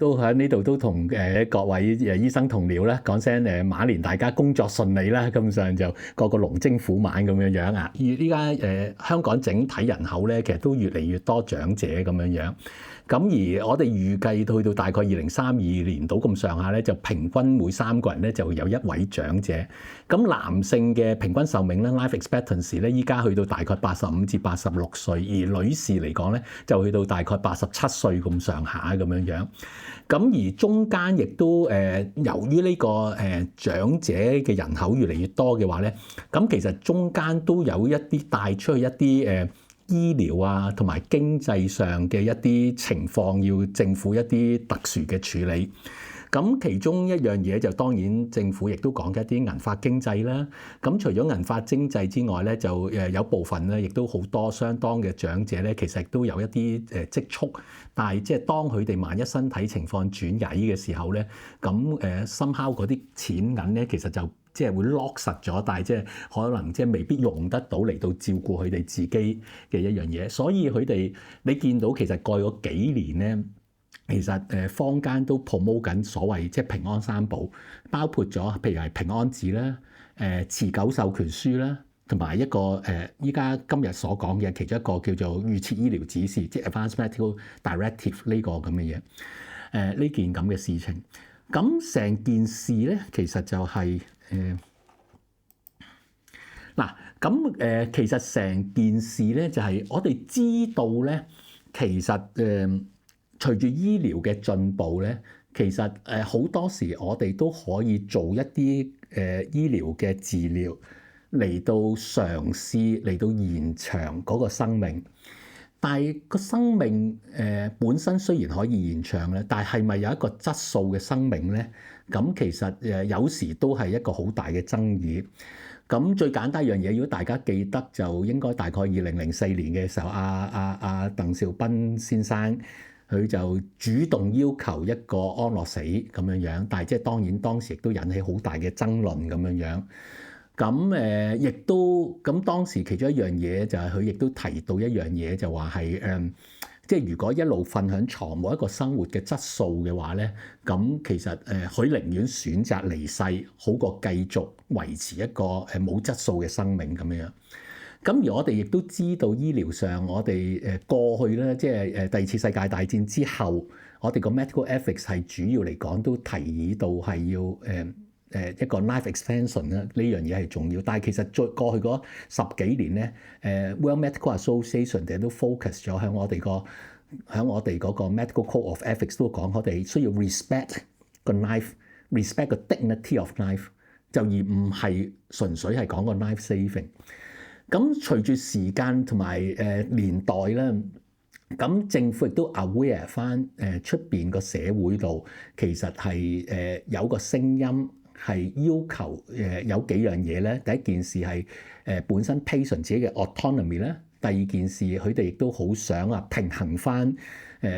都喺呢度都同各位醫生同僚啦，講聲馬年大家工作順利啦，咁上就個個龍精虎猛咁樣啊！而依家香港整體人口咧，其實都越嚟越多長者咁樣。咁而我哋預計去到大概2032年到咁上下咧，就平均每3個人咧就有1位長者。咁男性嘅平均壽命咧 （life expectancy） 咧，依家去到大概85至86歲，而女士嚟講咧就去到大概87歲咁上下咁樣。咁而中間亦都由於呢個長者嘅人口越嚟越多嘅話咧，咁其實中間都有一啲帶出去一啲醫療啊，同埋經濟上嘅一啲情況，要政府一啲特殊嘅處理。咁其中一樣嘢就當然政府亦都講緊一啲銀髮經濟啦。咁除咗銀髮經濟之外咧，就有部分咧，亦都好多相當嘅長者咧，其實都有一啲積蓄。但係即係當佢哋萬一身體情況轉曳嘅時候咧，咁somehow嗰啲錢銀咧，其實就即係會 lock 實咗，但係即係可能即係未必用得到嚟到照顧佢哋自己嘅一樣嘢。所以佢哋你見到其實過去嗰幾年咧，其實坊間都 promote 緊所謂即係平安三寶，包括咗譬如係平安紙啦、持久授權書啦，同埋一個依家今日所講嘅其中一個叫做預設醫療指示，即係 Advanced Medical Directive 呢個咁嘅嘢。呢件咁嘅事情，咁成件事咧，其實就係其實成件事咧就係我哋知道咧，其實隨住醫療嘅進步咧，其實好多時我哋都可以做一啲醫療嘅治療嚟到嘗試嚟到延長嗰個生命。但係個生命本身雖然可以延長咧，但係咪有一個質素嘅生命咧？咁其實有時都係一個好大嘅爭議。咁最簡單一樣嘢，如果大家記得，就應該大概2004年嘅時候，鄧兆斌先生佢就主動要求一個安樂死咁樣，但係即係當然當時亦都引起好大嘅爭論咁樣。咁亦都咁當時其中一樣嘢就係佢亦都提到一樣嘢，就話係即係如果一路瞓響床冇一個生活嘅質素嘅話咧，咁其實佢寧願選擇離世，好過繼續維持一個冇質素嘅生命咁樣。咁而我哋亦都知道醫療上，我哋過去咧，即係第二次世界大戰之後，我哋個 medical ethics 係主要嚟講都提議到係要一個 life extension 啦，呢樣嘢係重要。但係其實再過去嗰10幾年咧，World Medical Association 哋都 focus 咗喺我哋嗰個 Medical Code of Ethics 都講，我哋需要 respect 個 life，respect 個 dignity of life， 就而唔係純粹係講個 life saving。咁隨住時間同埋年代咧，咁政府亦都 aware 翻出邊個社會度，其實係有個聲音。係要求有幾樣嘢咧，第一件事係本身 patient 自己嘅 autonomy 咧，第二件事佢哋亦都好想平衡翻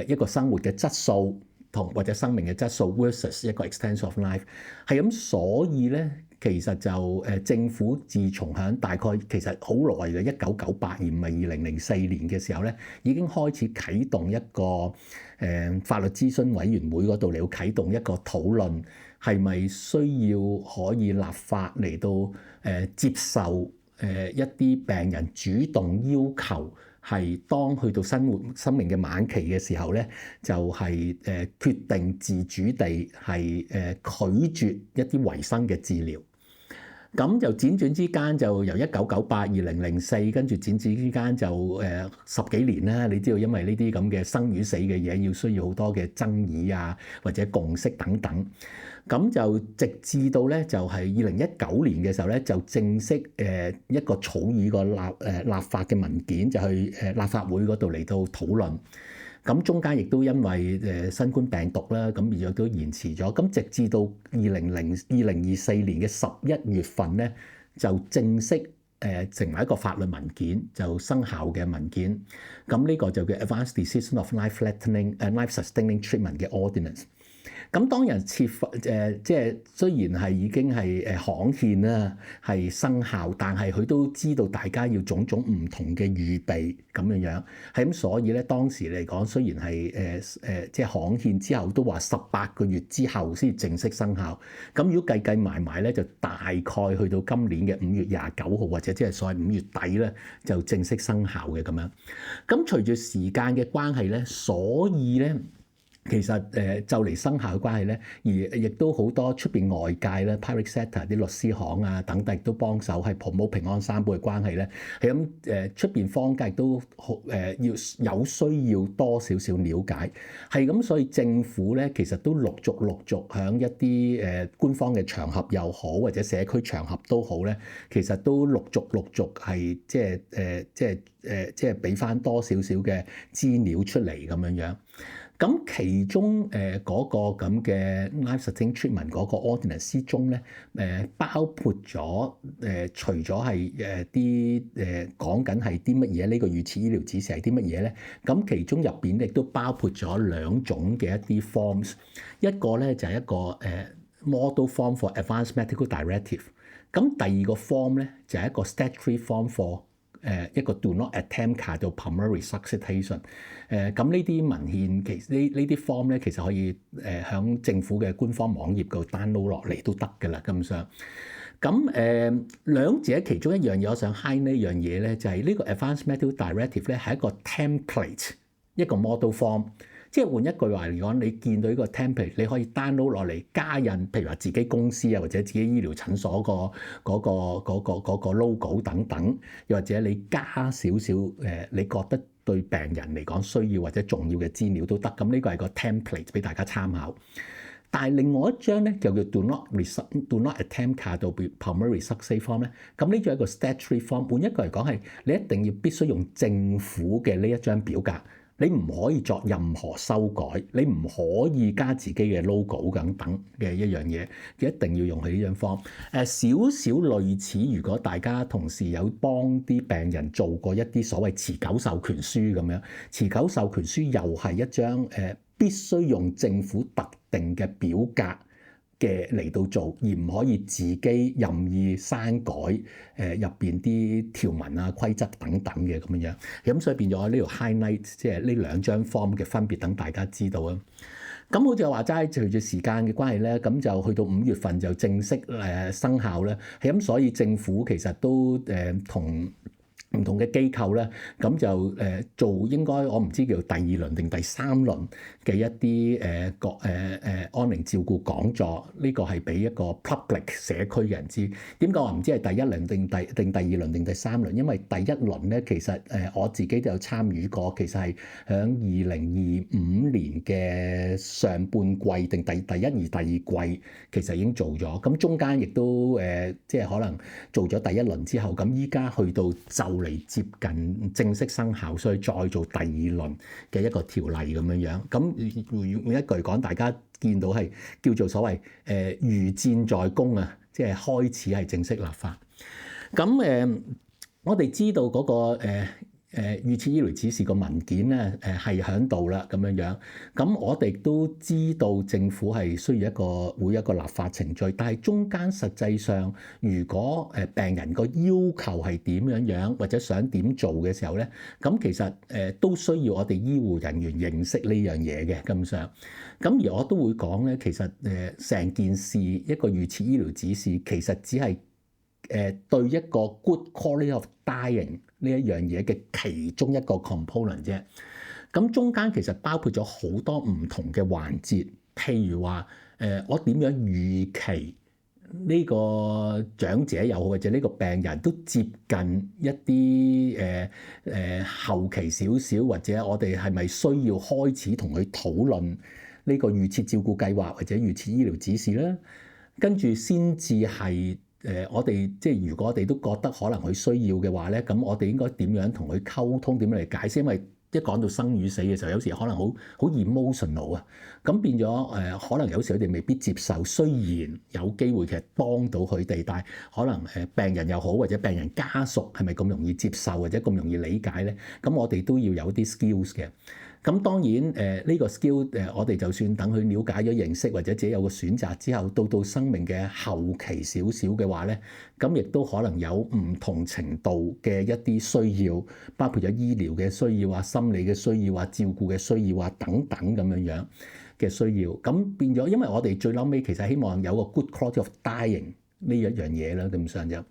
一個生活嘅質素同或者生命嘅質素 versus 一個 extension of life 係咁，所以咧其實就政府自從響大概其實好耐嘅1998而唔係2004年嘅時候咧，已經開始啟動一個法律諮詢委員會嗰度嚟到啟動一個討論。係咪需要可以立法嚟到接受一啲病人主動要求係當去到生命嘅晚期嘅時候咧，就係決定自主地係拒絕一啲維生嘅治療。咁就輾轉之間就由1998、2004，跟住輾轉之間就10幾年啦。你知道因為呢啲咁嘅生與死嘅嘢，要需要好多嘅爭議啊，或者共識等等。咁就直至到咧就係2019年嘅時候咧，就正式一個草擬個立法嘅文件就去立法會嗰度嚟到討論。咁中間亦都因為新冠病毒啦，咁而都延遲咗。咁直至到2024年嘅11月份咧，就正式成為一個法律文件，就生效嘅文件。咁呢個就叫 Advanced Decision of Life Sustaining Treatment 嘅 Ordinance。咁當然即係雖然係已經係刊憲啦，係生效，但係佢都知道大家要種種唔同嘅預備咁樣，係咁，所以咧當時嚟講，雖然係即係刊憲之後都話18個月之後先正式生效，咁如果計埋埋咧，就大概去到今年嘅5月29號或者即係所謂5月底咧就正式生效嘅咁樣。咁隨住時間嘅關係咧，所以咧。其實就嚟生效嘅關係咧，而亦都好多出邊外界咧 private sector 啲律師行啊等等都幫手係 promote 平安三寶嘅關係咧，係咁出邊坊間亦都要有需要多少少了解，係咁，所以政府咧其實都陸續響一啲官方嘅場合又好或者社區場合都好咧，其實都陸續係即係俾翻多少少嘅資料出嚟咁樣。咁其中嗰個咁嘅 life-sustaining treatment 嗰個 ordinance 之中咧，包括咗除咗係啲講緊係啲乜嘢，呢個預設醫療指示係啲乜嘢咧？咁其中入邊亦都包括咗2種嘅一啲 forms， 一個咧就係一個model form for advanced medical directive， 咁第二個 form 咧就係一個 statutory form for一個 do not attempt cardiopulmonary resuscitation。咁呢啲文獻其實呢啲 form 咧，其實可以響政府嘅官方網頁度 download 落嚟都得㗎啦，咁上。咁兩者其中一樣嘢，我想 high 呢樣嘢咧，就係呢個 advanced medical directive 咧係一個 template， 一個 model form。即係換一句話嚟講，你見到呢個 template， 你可以 download 落嚟加印，譬如話自己公司啊，或者自己醫療診所嗰個 logo 等等，又或者你加少少你覺得對病人嚟講需要或者重要嘅資料都得。咁呢個係個 template 俾大家參考。但係另外一張咧就叫 do not attempt cardiopulmonary resuscitation form 咧。咁呢張係一個 statutory form。換一句嚟講係你一定要必須用政府嘅呢一張表格。你唔可以作任何修改，你唔可以加自己嘅 logo 等等嘅一樣嘢，一定要用佢呢張 form。少少類似，如果大家同時有幫啲病人做過一啲所謂持久授權書咁樣，持久授權書又係一張必須用政府特定嘅表格嘅嚟到做，而唔可以自己任意刪改入邊啲條文啊、規則等等嘅咁樣。咁所以變咗呢條 highlight， 即係呢兩張 form 嘅分別，等大家知道啊。咁好似話齋，隨住時間嘅關係咧，咁就去到5月份就正式生效咧。係咁，所以政府其實都同唔同嘅機構咧，咁就做應該我唔知叫第2輪定第3輪嘅一啲安寧照顧講座，呢個係俾一個 public 社區嘅人知。點解我唔知係第1輪定第2輪定第3輪？因為第1輪咧，其實我自己都有參與過，其實係響2025年嘅上半季定第1、2、第2季，其實已經做咗。咁中間亦都即係可能做咗第1輪之後，咁依家去到就嚟接近正式生效，所以再做第2輪嘅一個條例咁樣。咁換一句講，大家見到係叫做所謂如箭在弓啊，即係開始係正式立法。咁我哋知道嗰個預設醫療指示個文件咧係喺度啦咁樣。咁我哋都知道政府係需要會一個立法程序，但係中間實際上如果病人個要求係點樣或者想點做嘅時候咧，咁其實都需要我哋醫護人員認識呢樣嘢嘅咁上。咁而我都會講咧，其實成件事一個預設醫療指示其實只係對一個 good quality of dying 呢一樣嘢嘅其中一個 component 啫。咁中間其實包括咗好多唔同嘅環節，譬如話我點樣預期呢個長者又好，或者呢個病人都接近一啲後期少少，或者我哋係咪需要開始同佢討論呢個預設照顧計劃或者預設醫療指示咧？跟住先至係我哋即係如果我哋都覺得可能佢需要嘅話咧，咁我哋應該點樣同佢溝通？點樣嚟解釋？因為一講到生與死嘅時候，有時可能好 emotional 啊，咁變咗可能有時佢哋未必接受。雖然有機會其實幫到佢哋，但係可能病人又好，或者病人家屬係咪咁容易接受或者咁容易理解咧？咁我哋都要有啲 skills 嘅。咁當然呢個 skill 我哋就算等佢了解咗認識或者自己有個選擇之後，到生命嘅後期少少嘅話咧，咁亦都可能有唔同程度嘅一啲需要，包括咗醫療嘅需要啊、心理嘅需要啊、照顧嘅需要啊等等咁樣嘅需要。咁變咗，因為我哋最嬲尾其實希望有個 good quality of dying。呢一樣嘢啦，咁上就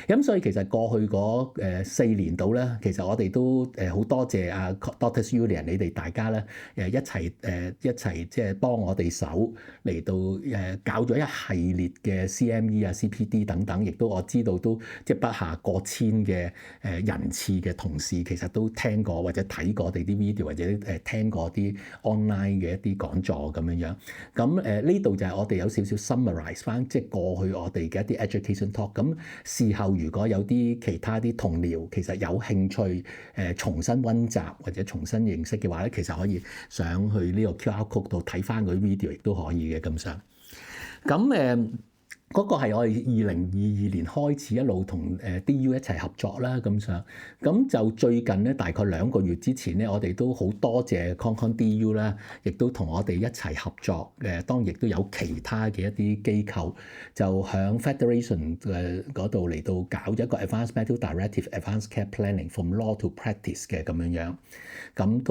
咁，所以其實過去嗰4年度咧，其實我哋都好多謝阿 Dr. Julian 你哋大家咧一齊即係幫我哋手嚟到搞咗一系列嘅 CME 啊、CPD 等等，亦都我知道都即係不下過千嘅人次嘅同事，其實都聽過或者睇過我哋啲 video 或者聽過啲 online 嘅一啲講座咁樣。咁呢度就係我哋有少少 summarize 翻，即係過去我哋嘅一啲 education talk。咁事後如果有啲其他啲同僚其實有興趣重新溫習或者重新認識嘅話咧，其實可以上去呢個 QR code 度睇翻嗰啲 video，亦都可以嘅咁上。咁嗰個係我哋2022年開始一路同DU 一齊合作啦，咁上。咁就最近咧，大概2個月之前咧，我哋都好多謝 ConCon DU 啦，亦都同我哋一齊合作。當然亦都有其他嘅一啲機構，就響 Federation 嗰度嚟到搞一個 Advanced Medical Directive Advanced Care Planning from Law to Practice 嘅咁樣。咁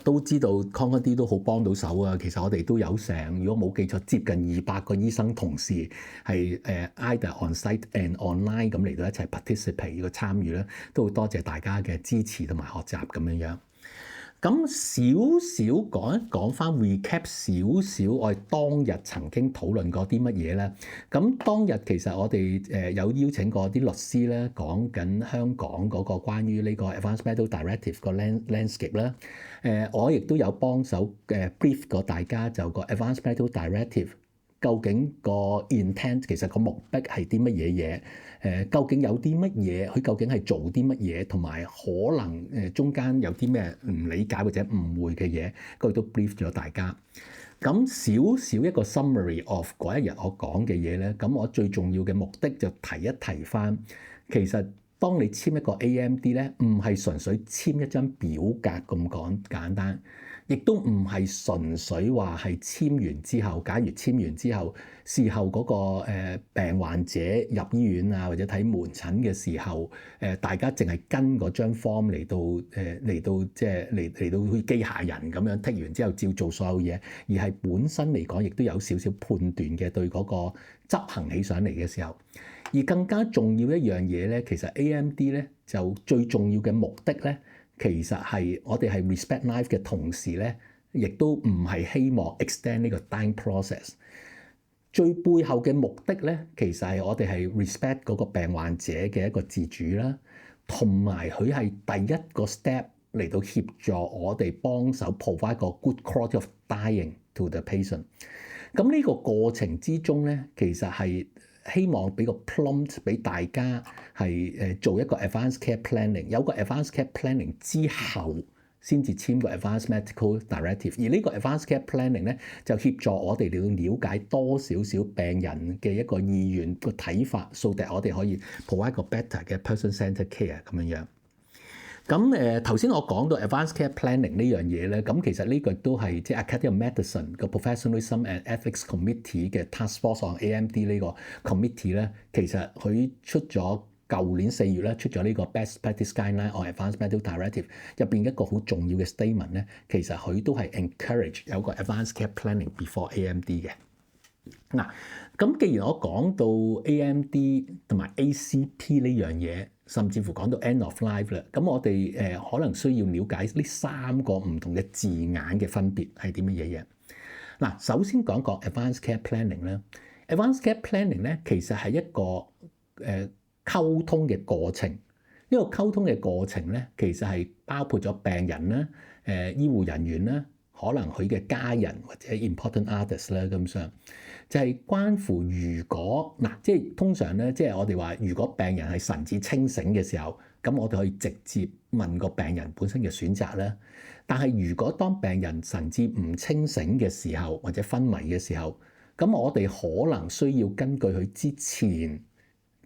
都知道 ConCon D 都好幫到手啊。其實我哋都有成，如果冇記錯，接近200個醫生同事。係either on site and online 咁嚟到一齊 participate 個參與咧，都好多謝大家嘅支持同埋學習咁樣。咁少少講翻 recap 少少，我哋當日曾經討論過啲乜嘢咧？咁當日其實我哋有邀請過啲律師咧，講緊香港嗰個關於呢個 Advanced Medical Directive 個 landscape 啦。我亦都有幫手brief 過大家，就個 Advanced Medical Directive。究竟個 intent 其實個目的係啲乜嘢嘢？究竟有啲乜嘢？佢究竟係做啲乜嘢？同埋可能中間有啲咩唔理解或者誤會嘅嘢，佢都 brief 咗大家。咁少少一個 summary of 嗰一日我講嘅嘢咧，咁我最重要嘅目的就提一提翻，其實當你簽一個 AMD 咧，唔係純粹簽一張表格咁簡單。亦都唔係純粹話係簽完之後，假如簽完之後，事後嗰個病患者入醫院啊，或者睇門診嘅時候，大家淨係跟嗰張 form 嚟到即係嚟到好似機械人咁樣剔完之後照做所有嘢，而係本身嚟講亦都有少少判斷嘅對嗰個執行起上嚟嘅時候。而更加重要一樣嘢咧，其實 AMD 咧就最重要嘅目的咧。其實係我哋係 respect life 嘅同時咧，亦都唔係希望 extend 呢個 dying process。最背後嘅目的咧，其實係我哋係 respect 嗰個病患者嘅一個自主啦，同埋佢係第一個 step 嚟到協助我哋幫手 provide 個 good quality of dying to the patient。咁呢個過程之中咧，其實係希望俾個 prompt 俾大家係做一個 advanced care planning， 有個 advanced care planning 之後先至簽個 advanced medical directive。而呢個 advanced care planning 咧就協助我哋嚟到了解多少少病人嘅一個意願個睇法，so that我哋可以 provide 一個 better 嘅 person-centered care 咁樣。咁頭先我講到 advanced care planning 呢樣嘢咧，咁其實呢個都係即係 Academy of Medicine 個 Professionalism and Ethics Committee 嘅 Task Force on AMD 呢個 committee 咧，其實佢出咗舊年4月咧出咗呢個 Best Practice Guideline on Advanced Medical Directive 入邊一個好重要嘅 statement 咧，其實佢都係 encourage 有個 advanced care planning before AMD 嘅。嗱，咁既然我講到 AMD 同埋 ACP 呢樣嘢，甚至乎講到 end of life 啦，咁我哋可能需要了解呢3個唔同嘅字眼嘅分別係啲乜嘢嘢。嗱，首先講個 advanced care planning 咧，advanced care planning 咧其實係一個溝通嘅過程。呢個溝通嘅過程咧，其實係包括咗病人啦、醫護人員啦，可能佢嘅家人或者 important others 啦咁上。就係關乎如果即係通常咧，即係我哋話，如果病人係神志清醒嘅時候，咁我哋可以直接問個病人本身嘅選擇啦。但係如果當病人神志唔清醒嘅時候，或者昏迷嘅時候，咁我哋可能需要根據佢之前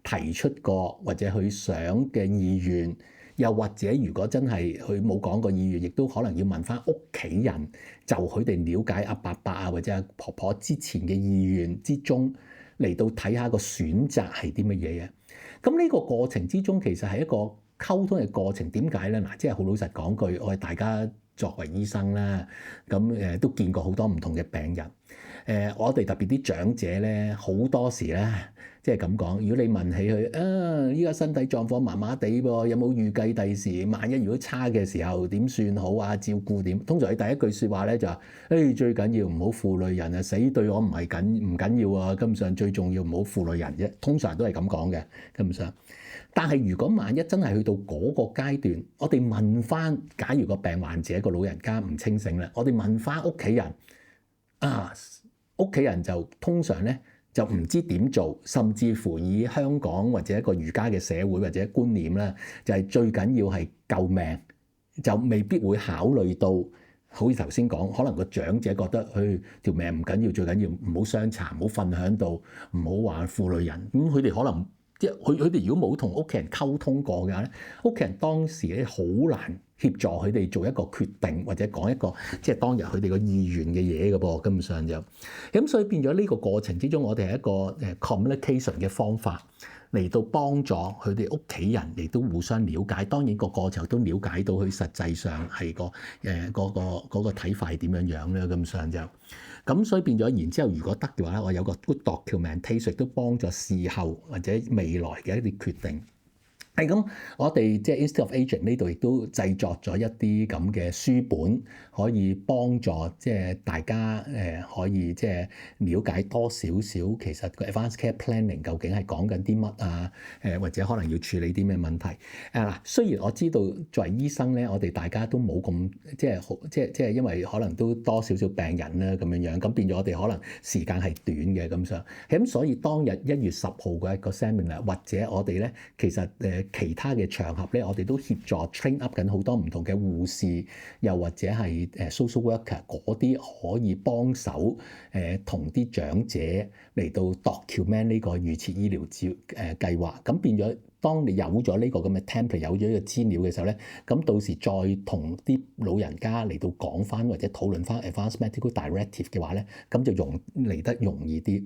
提出過或者佢想嘅意願，又或者如果真係佢冇講過意願，亦都可能要問翻屋企人，就佢哋了解阿伯伯啊或者阿婆婆之前嘅意願之中嚟到睇下個選擇係啲乜嘢嘅。咁呢個過程之中其實係一個溝通嘅過程。點解咧？嗱，即係好老實講句，我哋大家作為醫生啦，咁都見過好多唔同嘅病人。我哋特別啲長者咧，好多時咧，即係咁講。如果你問起佢啊，依家身體狀況麻麻地噃，有冇預計第時萬一如果差嘅時候點算好啊？照顧點？通常佢第一句説話咧就話：最緊要唔好負累人啊！死對我唔緊要啊！根本上最重要唔好負累人啫。通常都係咁講嘅，根本上。但係如果萬一真係去到嗰個階段，我哋問翻，假如個病患者個老人家唔清醒啦，我哋問翻屋企人啊。屋企人就通常咧就唔知點做，甚至乎以香港或者一個儒家嘅社會或者觀念咧，就係最緊要係救命，就未必會考慮到，好似頭先講，可能個長者覺得條命唔緊要，最緊要唔好傷殘，唔好瞓喺度，唔好話負累人。咁佢哋可能即係佢哋如果冇同屋企人溝通過嘅話咧，屋企人當時咧好難協助佢哋做一個決定，或者講一個即係當日佢哋個意願嘅嘢嘅噃，根本上就咁，所以變咗呢個過程之中，我哋係一個communication 嘅方法嚟到幫助佢哋屋企人，亦都互相了解。當然個過程都了解到佢實際上係嗰個睇法係點樣樣咧，根本上就咁，所以變咗然之後，如果得嘅話咧，我有個 good documentation 都幫助事後或者未來嘅一啲決定。係咁，我哋即係 Institute of Aging 呢度亦都製作咗一啲咁嘅書本，可以幫助即係大家可以即係了解多少少其實個 advanced care planning 究竟係講緊啲乜啊？或者可能要處理啲咩問題？嗱，雖然我知道作為醫生咧，我哋大家都冇咁即係因為可能都多少少病人啦咁樣樣，咁變咗我哋可能時間係短嘅咁上，咁所以當日1月10號嗰一個 seminar，或者我哋咧其實其他嘅場合咧，我哋都協助 train up 緊好多唔同嘅護士，又或者係social worker 嗰啲可以幫手同啲長者嚟到 document 呢個預設醫療計劃。咁變咗，當你有咗呢個咁嘅 template，有咗呢個資料嘅時候咧，咁到時再同啲老人家嚟到講翻或者討論翻 advanced medical directive 嘅話咧，咁就嚟得容易啲。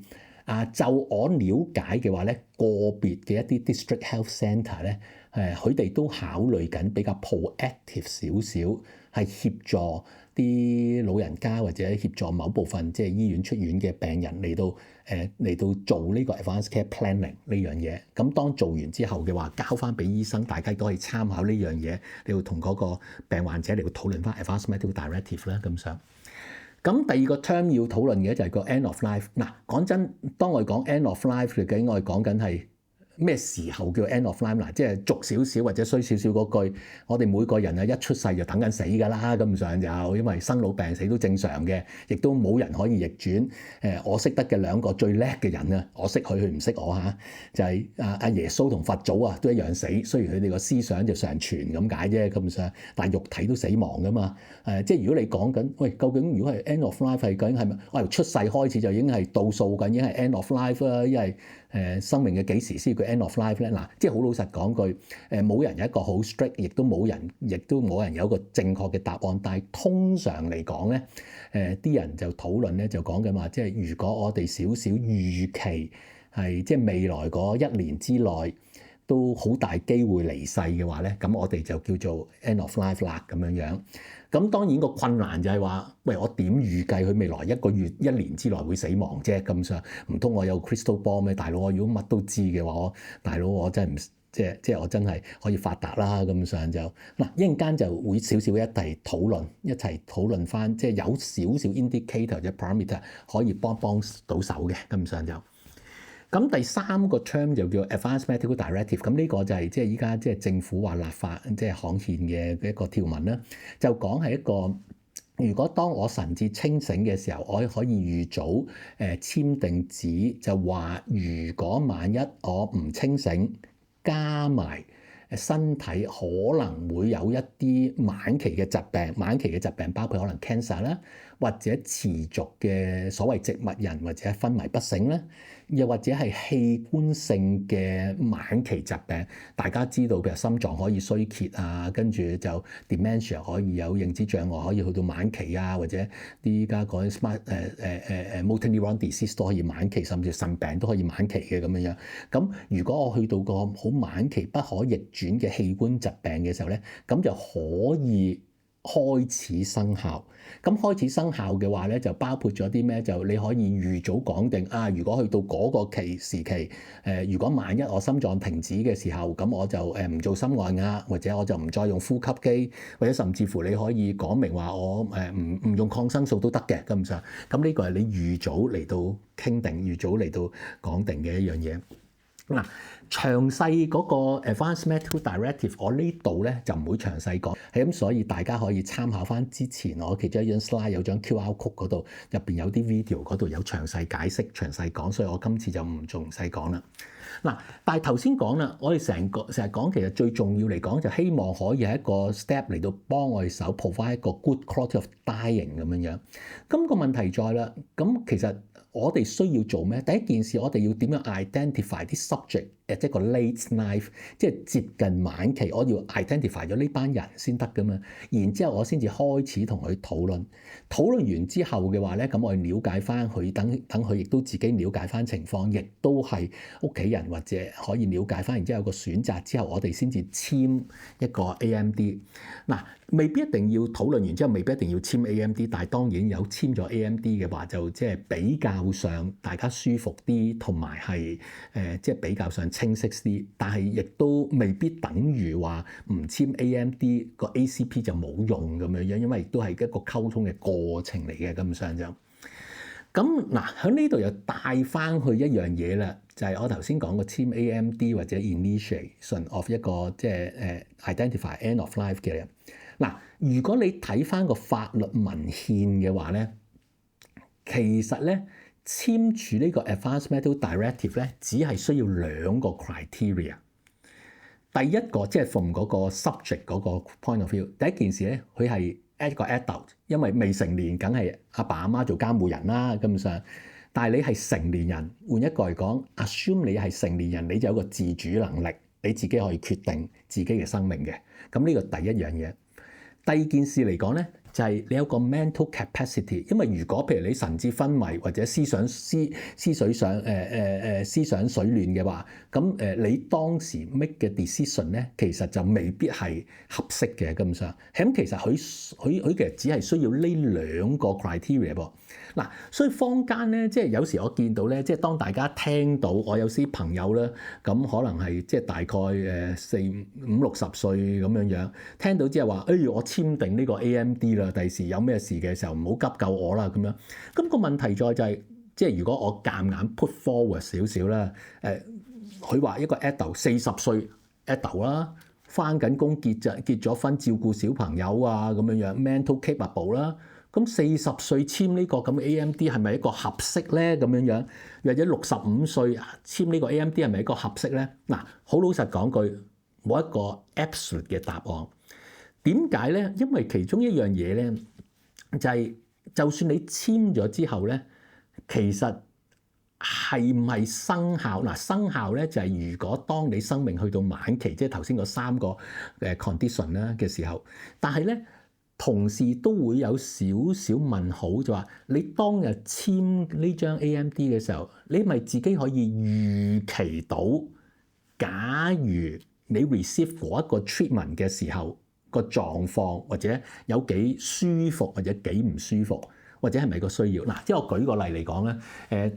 就我了解嘅話咧，個別嘅一啲 district health centre 咧，佢哋都考慮緊比較 proactive 少少，係協助啲老人家或者協助某部分即係醫院出院嘅病人嚟到做呢個 advanced care planning 呢樣嘢。咁當做完之後嘅話，交翻俾醫生，大家都可以參考呢樣嘢，你要同嗰個病患者嚟到討論翻 advanced medical directive 啦，咁上。咁第二個 term 要討論嘅就係個 end of life。嗱，講真，當我哋講 end of life 嘅，究竟我哋講緊係咩時候叫 end of life？嗱，即係俗少少或者衰少少嗰句，我哋每個人啊一出世就等緊死㗎啦，咁上就因為生老病死都正常嘅，亦都冇人可以逆轉。我識得嘅兩個最叻嘅人啊，我識佢，佢唔識我嚇，就係阿耶穌同佛祖啊，都一樣死。雖然佢哋個思想就常存咁解啫，咁上，但係肉體都死亡㗎嘛。即係如果你講緊，喂，究竟如果係 end of life 係究竟係咪？我由出世開始就已經係倒數緊，已經係 end of life 啦，因為生命嘅幾時先叫 end of life 咧？嗱，即係好老實講句，冇人有一個好 strict，亦都冇人有一個正確嘅答案。但係通常嚟講咧，啲人就討論咧，就講緊話，即係如果我哋少少預期係即係未來嗰1年之內都好大機會離世嘅話咧，咁我哋就叫做 end of life 啦咁樣樣。咁當然個困難就係話，喂，我點預計佢未來1個月、1年之內會死亡啫？咁上唔通我有 crystal ball 咩？大佬，我如果乜都知嘅話，大佬我真係唔即係我真係可以發達啦。咁上就嗱，一陣間就會少少一齊討論翻，即係有少少 indicator 或者 parameter 可以幫到手嘅。咁上就。咁第3個 term 就叫 Advanced Medical Directive， 咁呢個就係即係依家即係政府話立法即係刊憲嘅一個條文啦，就講係一個如果當我神志清醒嘅時候，我可以預早簽訂紙，就話如果萬一我唔清醒，加埋身體可能會有一啲晚期嘅疾病包括可能 cancer 啦，或者持續嘅所謂植物人或者昏迷不醒咧，又或者係器官性嘅晚期疾病。大家知道譬如心臟可以衰竭啊，跟住就 dementia 可以有認知障礙，可以去到晚期啊，或者依家講 smart motor neuron disease 都可以晚期，甚至腎病都可以晚期嘅咁樣樣。咁如果我去到個好晚期不可逆轉嘅器官疾病嘅時候咧，咁就可以開始生效。咁開始生效嘅話咧，就包括咗啲咩？就你可以預早講定啊。如果去到嗰個時期，如果萬一我心臟停止嘅時候，咁我就唔做心外壓，或者我就唔再用呼吸機，或者甚至乎你可以講明話我唔用抗生素都得嘅咁上。咁呢個係你預早嚟到傾定，預早嚟到講定嘅一樣嘢。嗱，詳細嗰個 Advanced Medical Directive， 我呢度咧就唔會詳細講，係咁，所以大家可以參考翻之前我其中一張 slide 有張 QR code 嗰度，入邊有啲 video 嗰度有詳細解釋、詳細講，所以我今次就唔仲細講啦。嗱，但係頭先講啦，我哋成日講，其實最重要嚟講就希望可以係一個 step 嚟到幫我哋手 provide 一個 good quality of dying 咁樣樣。咁個問題在啦，咁其實我哋需要做咩？第一件事，我哋要點樣 identify 啲 subject， 即係個 late life， 即係接近晚期，我要 identify 咗呢班人先得噶嘛。然之後我先至開始同佢討論，討論完之後嘅話咧，咁我哋了解翻佢，等佢亦都自己了解翻情況，亦都係屋企人或者可以了解翻，然之後有個選擇之後，我哋先至簽一個 AMD。嗱，未必一定要討論完之後，未必一定要簽 AMD，但係當然有簽咗 AMD 嘅話，就即係比較上大家舒服啲，同埋係即係比較上清晰啲。但係亦都未必等於話唔簽 AMD 個 ACP 就冇用咁樣樣，因為亦都係一個溝通嘅過程嚟嘅咁上就。咁嗱，喺呢度又帶翻去一樣嘢啦，就係我頭先講個簽 AMD 或者 initiation of 一個即係identify end of life 嘅人。嗱，如果你睇翻個法律文獻嘅話咧，其實咧簽署呢個 Advanced Medical Directive 咧，只係需要2個 criteria。第一個即係 from 嗰個 subject 嗰個 point of view， 第一件事咧，佢係一個 adult， 因為未成年梗係阿爸阿媽做監護人啦咁上。但係你係成年人，換一個嚟講 ，assume 你係成年人，你就有個自主能力，你自己可以決定自己嘅生命嘅。咁呢個第一樣嘢。第二件事嚟講咧，就係你有個 mental capacity， 因為如果譬如你神志昏迷或者思想水亂嘅話，咁你當時 make 嘅 decision 咧，其實就未必係合適嘅咁上。咁其實佢其實只係需要呢2個 criteria 噃。嗱，所以坊間咧，即係有時我見到咧，即係當大家聽到我有啲朋友咧，咁可能係即係大概45、60歲咁樣樣，聽到之後話，我簽訂呢個 AMD 啦，第時有咩事嘅時候唔好急救我啦咁樣。咁個問題在就係，即係如果我夾硬 put forward 少少啦，佢話一個 adult 40歲 adult 啦，返緊工結咗婚照顧小朋友啊咁樣樣 mental capable 啦。咁40歲簽呢個咁嘅 AMD 係咪一個合適咧？咁樣樣，或者65歲簽呢個 AMD 係咪一個合適咧？嗱，好老實講句，冇一個 absolute 嘅答案。點解咧？因為其中一樣嘢咧，就係就算你簽咗之後咧，其實係唔係生效？嗱，生效咧就係如果當你生命去到晚期，即係頭先嗰3個condition 啦嘅時候，但係咧。同時都會有少少問號，就話你當日簽呢張 AMD 嘅時候，你咪自己可以預期到，假如你 receive 嗰一個 treatment 嘅時候個狀況，或者有幾舒服或者幾唔舒服，或者係咪個需要？嗱，即係我舉個例嚟講咧，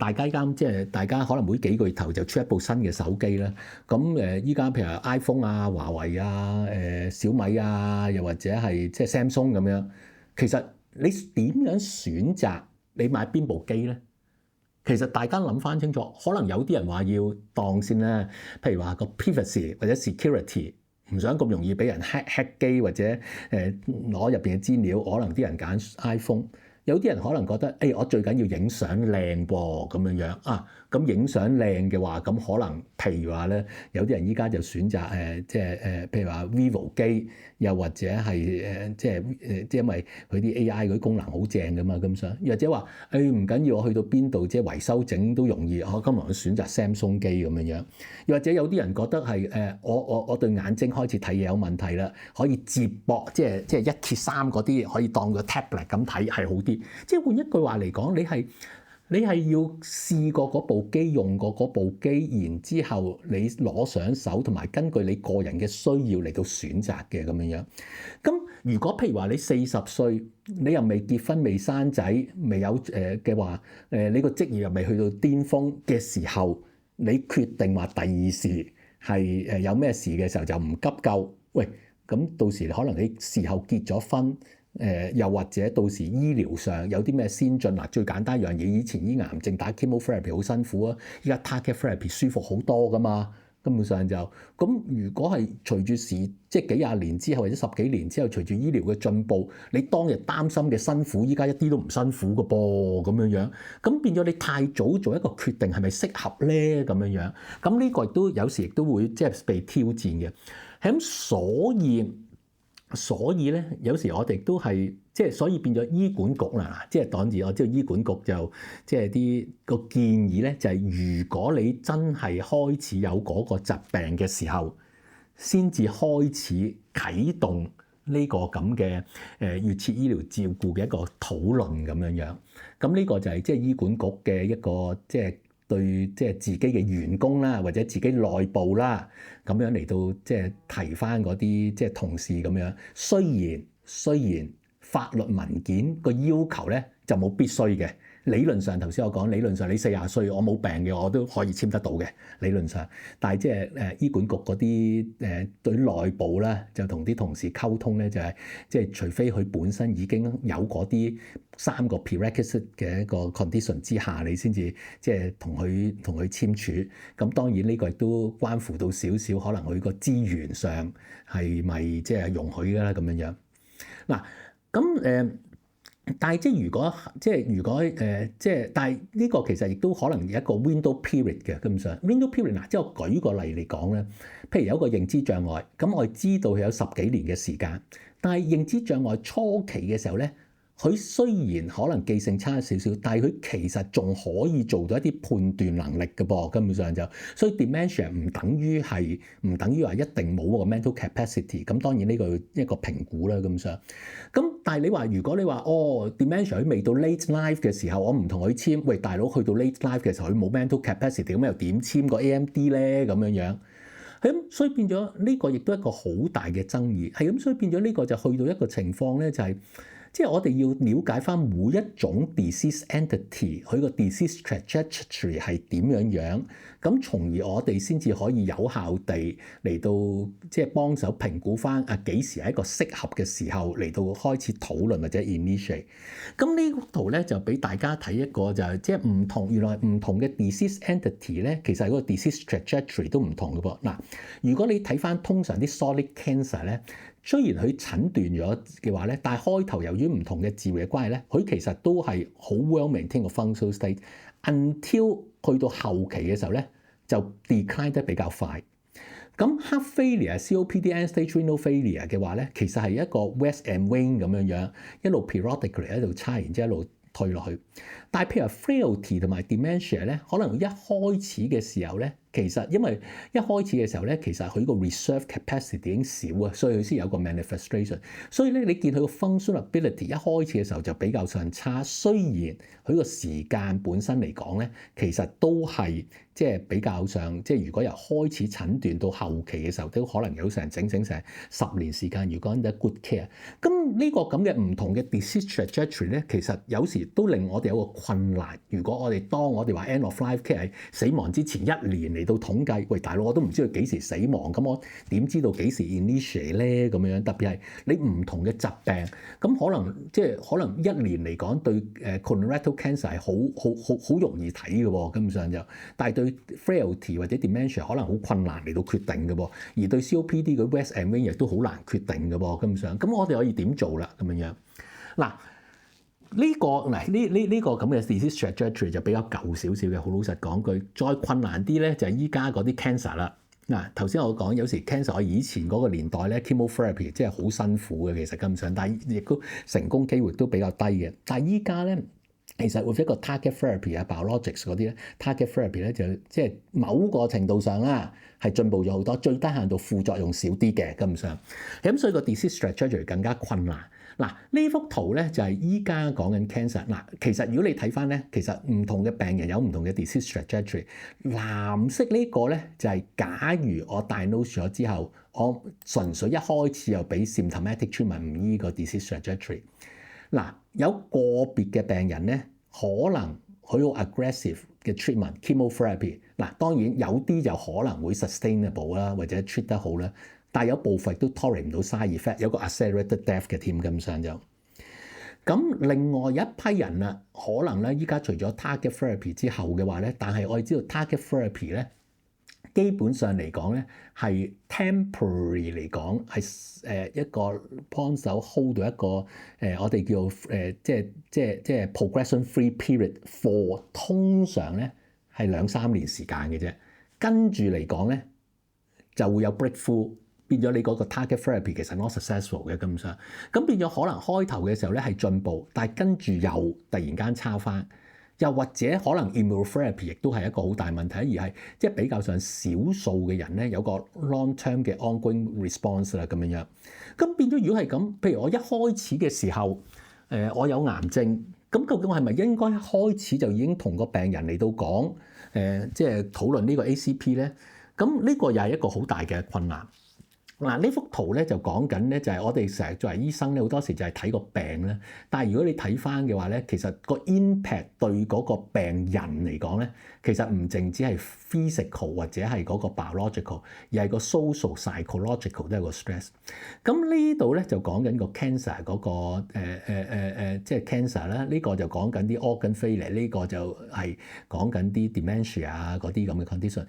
大家可能每幾個月頭就出一部新嘅手機啦。咁依家譬如 iPhone 啊、華為啊、小米啊，又或者係即係 Samsung 咁樣，其實你點樣選擇你買邊部機咧？其實大家諗翻清楚，可能有啲人話要當先啦，譬如話個 privacy 或者 security 唔想咁容易俾人 hack 機或者攞入邊嘅資料，可能啲人揀 iPhone。有啲人可能覺得，我最緊要影相靚噃咁樣樣啊。咁影相靚嘅話，咁可能譬如話咧，有啲人依家就選擇譬如話 Vivo 機，又或者係即係因為佢啲 AI 嗰啲功能好正噶嘛，咁想，又或者話唔緊要，我去到邊度即係維修整都容易，我今日選擇 Samsung 機咁樣樣。又或者有啲人覺得係我對眼睛開始睇嘢有問題啦，可以接駁即係一揭三嗰啲可以當個 tablet 咁睇係好啲。即係換一句話嚟講，你係要試過嗰部機，用過嗰部機，然之後你攞上手，同埋根據你個人嘅需要嚟到選擇嘅咁樣樣。咁如果譬如話你40歲，你又未結婚、未生仔、未有嘅話，你個職業又未去到巔峰嘅時候，你決定話第二時係有咩事嘅時候就唔急救。喂，咁到時可能你事後結咗婚。又或者到時醫療上有啲咩先進嗱，最簡單一樣嘢，以前醫癌症打 chemotherapy 好辛苦啊，依家 target therapy 舒服好多噶嘛，根本上就咁。如果係隨住時即係幾廿年之後或者10幾年之後，隨住醫療嘅進步，你當日擔心嘅辛苦，依家一啲都唔辛苦噶噃咁樣樣，咁變咗你太早做一個決定係咪適合咧咁樣樣，咁呢個亦都有時亦都會即係被挑戰嘅，咁所以咧，有時我哋都係即係，所以變咗醫管局啦。即係當時我知道醫管局就即係啲個建議咧，就係如果你真係開始有嗰個疾病嘅時候，先至開始啟動呢個咁嘅預設醫療照顧嘅一個討論咁樣樣。咁呢個就係即係醫管局嘅一個即係。對即係自己嘅員工啦，或者自己內部啦，咁樣嚟到即係提翻嗰啲即係同事咁樣。雖然法律文件個要求咧就冇必須嘅。理論上頭先我講，理論上你40歲我冇病嘅我都可以簽得到嘅理論上。但係即係醫管局嗰啲對內部咧就同啲同事溝通咧，就係即係除非佢本身已經有嗰啲3個 prerequisite 嘅一個 condition 之下，你先至即係同佢簽署。咁當然呢個亦都關乎到少少可能佢個資源上係咪即係容許㗎啦咁樣樣。嗱咁但係即係如果但係呢個其實亦都可能有一個 window period 嘅咁上 window period 嗱，即係我舉個例嚟講咧，譬如有一個認知障礙，咁我知道佢有10幾年嘅時間，但係認知障礙初期嘅時候咧，佢雖然可能記性差少少，但係佢其實仲可以做到一啲判斷能力嘅噃，根本上就所以 dementia 唔等於話一定冇個 mental capacity。咁當然呢個一個評估啦，咁上。咁但係如果你話dementia 佢未到 late life 嘅時候，我唔同佢簽，喂大佬去到 late life 嘅時候佢冇 mental capacity，咁又點簽個 AMD 咧咁樣樣？咁所以變咗呢個亦都係一個好大嘅爭議，係咁所以變咗呢個就去到一個情況咧，就係。即係我哋要了解翻每一種 disease entity 佢個 disease trajectory 係點樣樣，咁從而我哋先至可以有效地嚟到即係幫手評估翻幾時係一個適合嘅時候嚟到開始討論或者 initiate。咁呢幅圖咧就俾大家睇一個就係即係唔同，原來唔同嘅 disease entity 咧，其實嗰個 disease trajectory 都唔同嘅噃。嗱，如果你睇翻通常啲 solid cancer 咧。雖然佢診斷咗嘅話咧，但係開頭由於唔同嘅治療嘅關係咧，佢其實都係好 well maintain 個 functional state，until 去到後期嘅時候咧，就 decline 得比較快。咁 heart failure、COPD、end-stage renal failure 嘅話咧，其實係一個 waxing and wane 咁樣樣，一路 periodically 喺度差，然之後一路退落去。但係譬如 frailty 同埋 dementia 咧，可能一開始嘅時候咧。其實因為一開始嘅時候咧，其實佢個 reserve capacity 已經少啊，所以佢先有個 manifestation。所以咧，你見佢個 functional ability 一開始嘅時候就比較上差。雖然佢個時間本身嚟講咧，其實都係即係比較上，即係如果由開始診斷到後期嘅時候，都可能有成整成10年時間。如果 under good care，咁呢個咁嘅唔同嘅 disease trajectory 咧，其實有時都令我哋有個困難。如果我哋當我哋話 end of life care 係死亡之前1年嚟到統計，喂大佬，我都唔知佢幾時死亡，咁我點知道幾時 initiate 咧？咁樣特別係你唔同嘅疾病，咁可能1年嚟講對colorectal cancer 係好容易睇嘅喎，根本上就，但係對 frailty 或者 dementia 可能好困難嚟到決定嘅噃，而對 COPD 嘅 waxing and wane 亦都好難決定嘅噃，根本上，咁我哋可以點做啦？咁樣嗱。呢個咁嘅 disease trajectory 就比較舊少少嘅，好老實講句。再困難啲咧就係依家嗰啲 cancer 啦。嗱，頭先我講有時 cancer 我以前嗰個年代咧 chemotherapy 即係好辛苦嘅，其實根本上，但係亦都成功機會都比較低嘅。但係依家咧，其實會一個 target therapy 啊 biologics 嗰啲咧 target therapy 咧就即係某個程度上啦係進步咗好多，最低限度副作用少啲嘅根本上。咁所以個 disease trajectory 更加困難。嗱，呢幅圖咧就係依家講緊 cancer。嗱，其實如果你睇翻咧，其實唔同嘅病人有唔同嘅 disease trajectory。藍色呢個咧就係假如我 diagnose 咗之後，我純粹一開始又俾 symptomatic treatment 唔醫個 disease trajectory。嗱，有個別嘅病人咧，可能佢好 aggressive 嘅 treatment chemotherapy。嗱，當然有啲就可能會 sustainable 啦，或者 treat 得好啦。但係有部分都 tolerate 唔到 side effect， 有個 accelerated death 嘅添咁上就。咁另外一批人啊，可能咧依家除咗 target therapy 之後嘅話咧，但係我哋知道 target therapy 咧基本上嚟講咧係 temporary 嚟講係一個幫手 hold 到一個我哋叫即係 progression free period for 通常咧係2-3年時間嘅啫，跟住嚟講咧就會有 breakthrough。變咗你嗰個 target therapy 其實 not successful 嘅咁上，咁變咗可能開頭嘅時候咧係進步，但係跟住又突然間差翻，又或者可能 immunotherapy 亦都係一個好大問題，而係即係比較上少數嘅人咧有個 long term 嘅 ongoing response 啦咁樣。咁變咗如果係咁，譬如我一開始嘅時候，我有癌症，咁究竟我係咪應該一開始就已經同個病人嚟到講，即係討論呢個 ACP 咧？咁呢個又係一個好大嘅困難。嗱，呢幅圖咧就講緊咧，就係我哋成日作為醫生咧，好多時就係睇個病咧。但係如果你睇翻嘅話咧，其實個 impact 對嗰個病人嚟講咧，其實唔淨止係 physical 或者係嗰個 biological，而係個 social、psychological 都係個 stress。咁呢度咧就講緊個 cancer 嗰個即係 cancer 啦。呢個就講緊啲 organ failure，呢個就係講緊啲 dementia 啊嗰啲咁嘅 condition。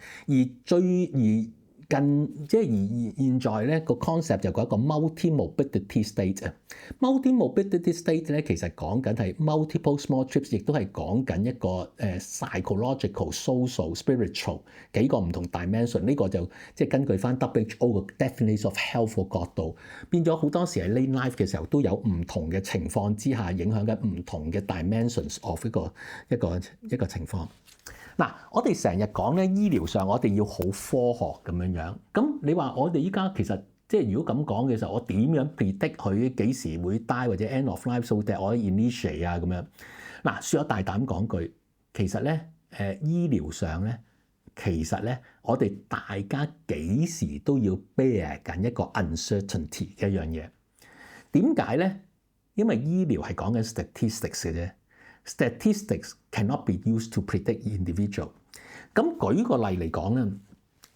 即係而現在咧個 concept 就講一個 multi-morbidity state 啊。multi-morbidity state 咧其實講緊係 multiple small trips，亦都係講緊一個psychological、social、spiritual 幾個唔同 dimension。呢個就即係根據翻 WHO 個 definition of health 個角度，變咗好多時喺 late life 嘅時候都有唔同嘅情況之下影響緊唔同嘅 dimensions of 一個情況。嗱，我哋成日講咧，醫療上我哋要好科學咁樣樣。咁你話我哋依家其實即係如果咁講嘅時候，我點樣 predict 佢幾時會 die 或者 end of life so that 我可以 initiate 啊咁樣？嗱，說我大膽講句，其實咧醫療上咧，其實咧我哋大家幾時都要 bear 緊一個 uncertainty 嘅一樣嘢。點解咧？因為醫療係講緊 statistics 嘅啫。Statistics cannot be used to predict individual。咁舉個例嚟講咧，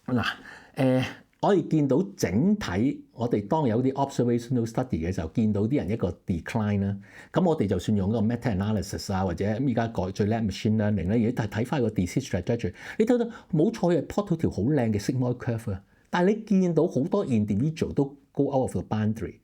嗱我哋見到整體，我哋當有啲 observational study 嘅時候，見到啲人一個 decline 啦。咁我哋就算用嗰個 meta-analysis 啊，或者咁而家改最叻 machine learning 咧，而家睇翻個 disease trajectory，你睇到冇錯係 plot 到條好靚嘅 sigmoid curve 啊。但係你見到好多 individual 都 go out of the boundary。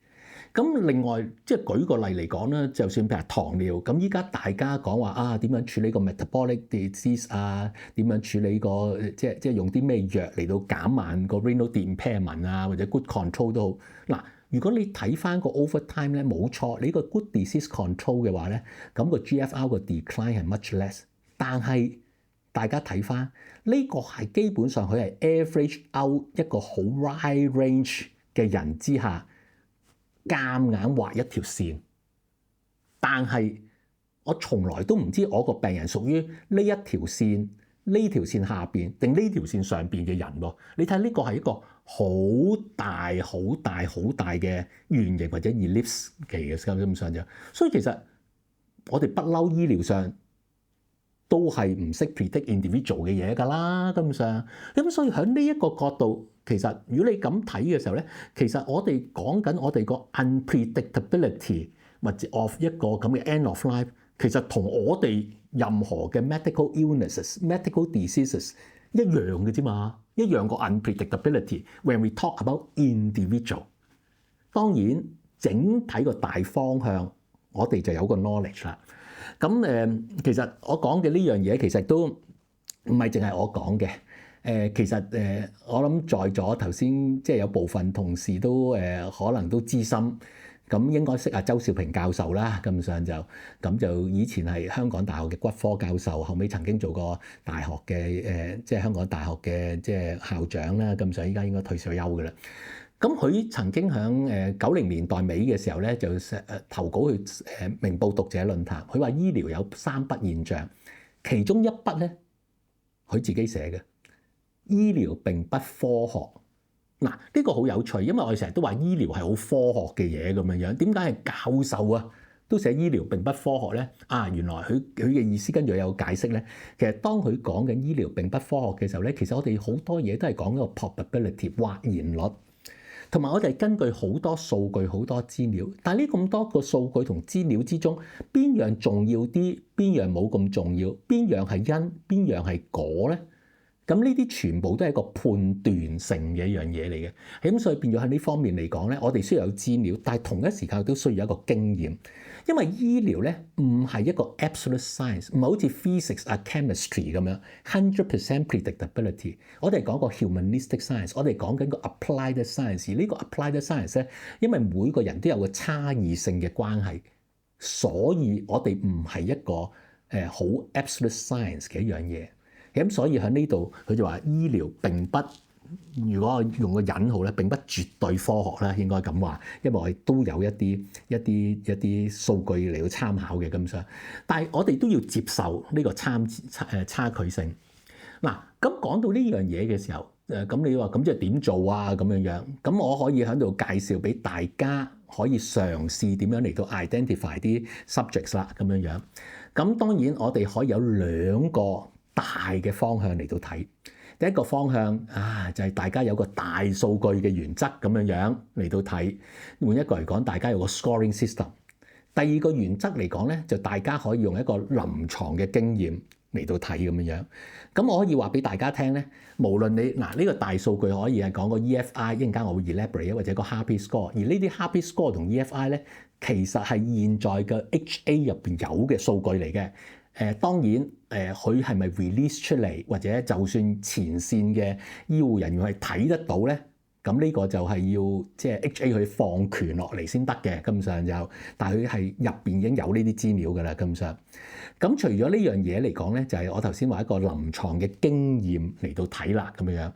咁另外，即係舉個例嚟講啦，就算譬如糖尿，咁依家大家講話啊，點樣處理個 metabolic disease 啊？點樣處理個即係用啲咩藥嚟到減慢個 renal impairment 啊？或者 good control 都好。嗱，如果你睇翻個 overtime 咧，冇錯，你個 good disease control 嘅話咧，咁個 GFR 個 decline 係 much less。但係大家睇翻呢個係基本上佢係 average out 一個好 wide range 嘅人之下。夾硬畫一條線，但係我從來都唔知我個病人屬於呢一條線、呢條線下邊定呢條線上邊嘅人喎。你睇呢個係一個好大、好大、好大嘅圓形或者 ellipse 嘅咁上啫。所以其實我哋不嬲醫療上都係唔識 predict individual 嘅嘢㗎啦，咁上。咁所以喺呢一個角度。其實，如果你咁睇嘅時候咧，其實我哋講緊我哋個 unpredictability 或者 of 一個咁嘅 end of life，其實同我哋任何嘅 medical illnesses、medical diseases 一樣嘅啫嘛，一樣個 unpredictability。When we talk about individual，當然整體個大方向我哋就有個 knowledge 啦。咁其實我講嘅呢樣嘢其實都唔係淨係我講嘅。其實我諗在座頭先即係有部分同事都可能都資深，咁應該識阿周兆平教授啦。咁上就以前係香港大學嘅骨科教授，後尾曾經做過大學嘅即係香港大學嘅即係校長啦。咁上依家應該退咗休㗎啦。咁佢曾經喺90年代尾嘅時候咧，就投稿去明報讀者論壇，佢話醫療有3不現象，其中一不咧，佢自己寫嘅。醫療並不科學。嗱，呢個好有趣，因為我哋成日都話醫療係好科學嘅嘢咁樣樣，點解係教授啊都寫醫療並不科學咧？原來佢嘅意思跟住有解釋咧。其實當佢講緊醫療並不科學嘅時候咧，其實我哋好多嘢都係講一個 probability 或然率，同埋我哋根據好多數據、好多資料，但係呢咁多個數據同資料之中，邊樣重要啲，邊樣冇咁重要，邊樣係因，邊樣係果咧？咁呢啲全部都係一個判斷性嘅一樣嘢嚟嘅，咁所以變咗喺呢方面嚟講咧，我哋需要有資料，但係同一時間都需要一個經驗，因為醫療咧唔係一個 absolute science，唔係好似 physics 啊 chemistry 咁樣 100% predictability。我哋講個 humanistic science， 我哋講緊個 applied science。呢個 applied science 咧，因為每個人都有個差異性嘅關係，所以我哋唔係一個好 absolute science 嘅一樣嘢。咁所以喺呢度佢就話醫療並不，如果我用個引號咧，並不絕對科學啦，應該咁話，因為我哋都有一啲數據嚟到參考嘅咁上，但係我哋都要接受呢個差距性。嗱，咁講到呢樣嘢嘅時候，咁你話咁即係點做啊？咁樣樣，咁我可以喺度介紹俾大家，可以嘗試點樣嚟到 identify 啲 subjects 啦，咁樣樣。咁當然我哋可以有2個大嘅方向嚟到睇。第一個方向就係大家有個大數據嘅原則咁樣樣嚟到睇。換一個嚟講，大家有個 scoring system。第二個原則嚟講咧，就大家可以用一個臨床嘅經驗嚟到睇咁樣樣。咁我可以話俾大家聽咧，無論你呢個大數據可以係講個 EFI，一陣間我會 elaborate 或者個 Harpy score。而呢啲 Harpy score 同 EFI 咧，其實係現在嘅 HA 入邊有嘅數據嚟嘅。當然佢係咪 release 出嚟，或者就算前線嘅醫護人員係睇得到咧，咁呢個就係要即係 HA 佢放權落嚟先得嘅。咁上就，但係佢係入邊已經有呢啲資料㗎啦。咁上，咁除咗呢樣嘢嚟講咧，就係我頭先話一個臨床嘅經驗嚟到睇啦，咁樣。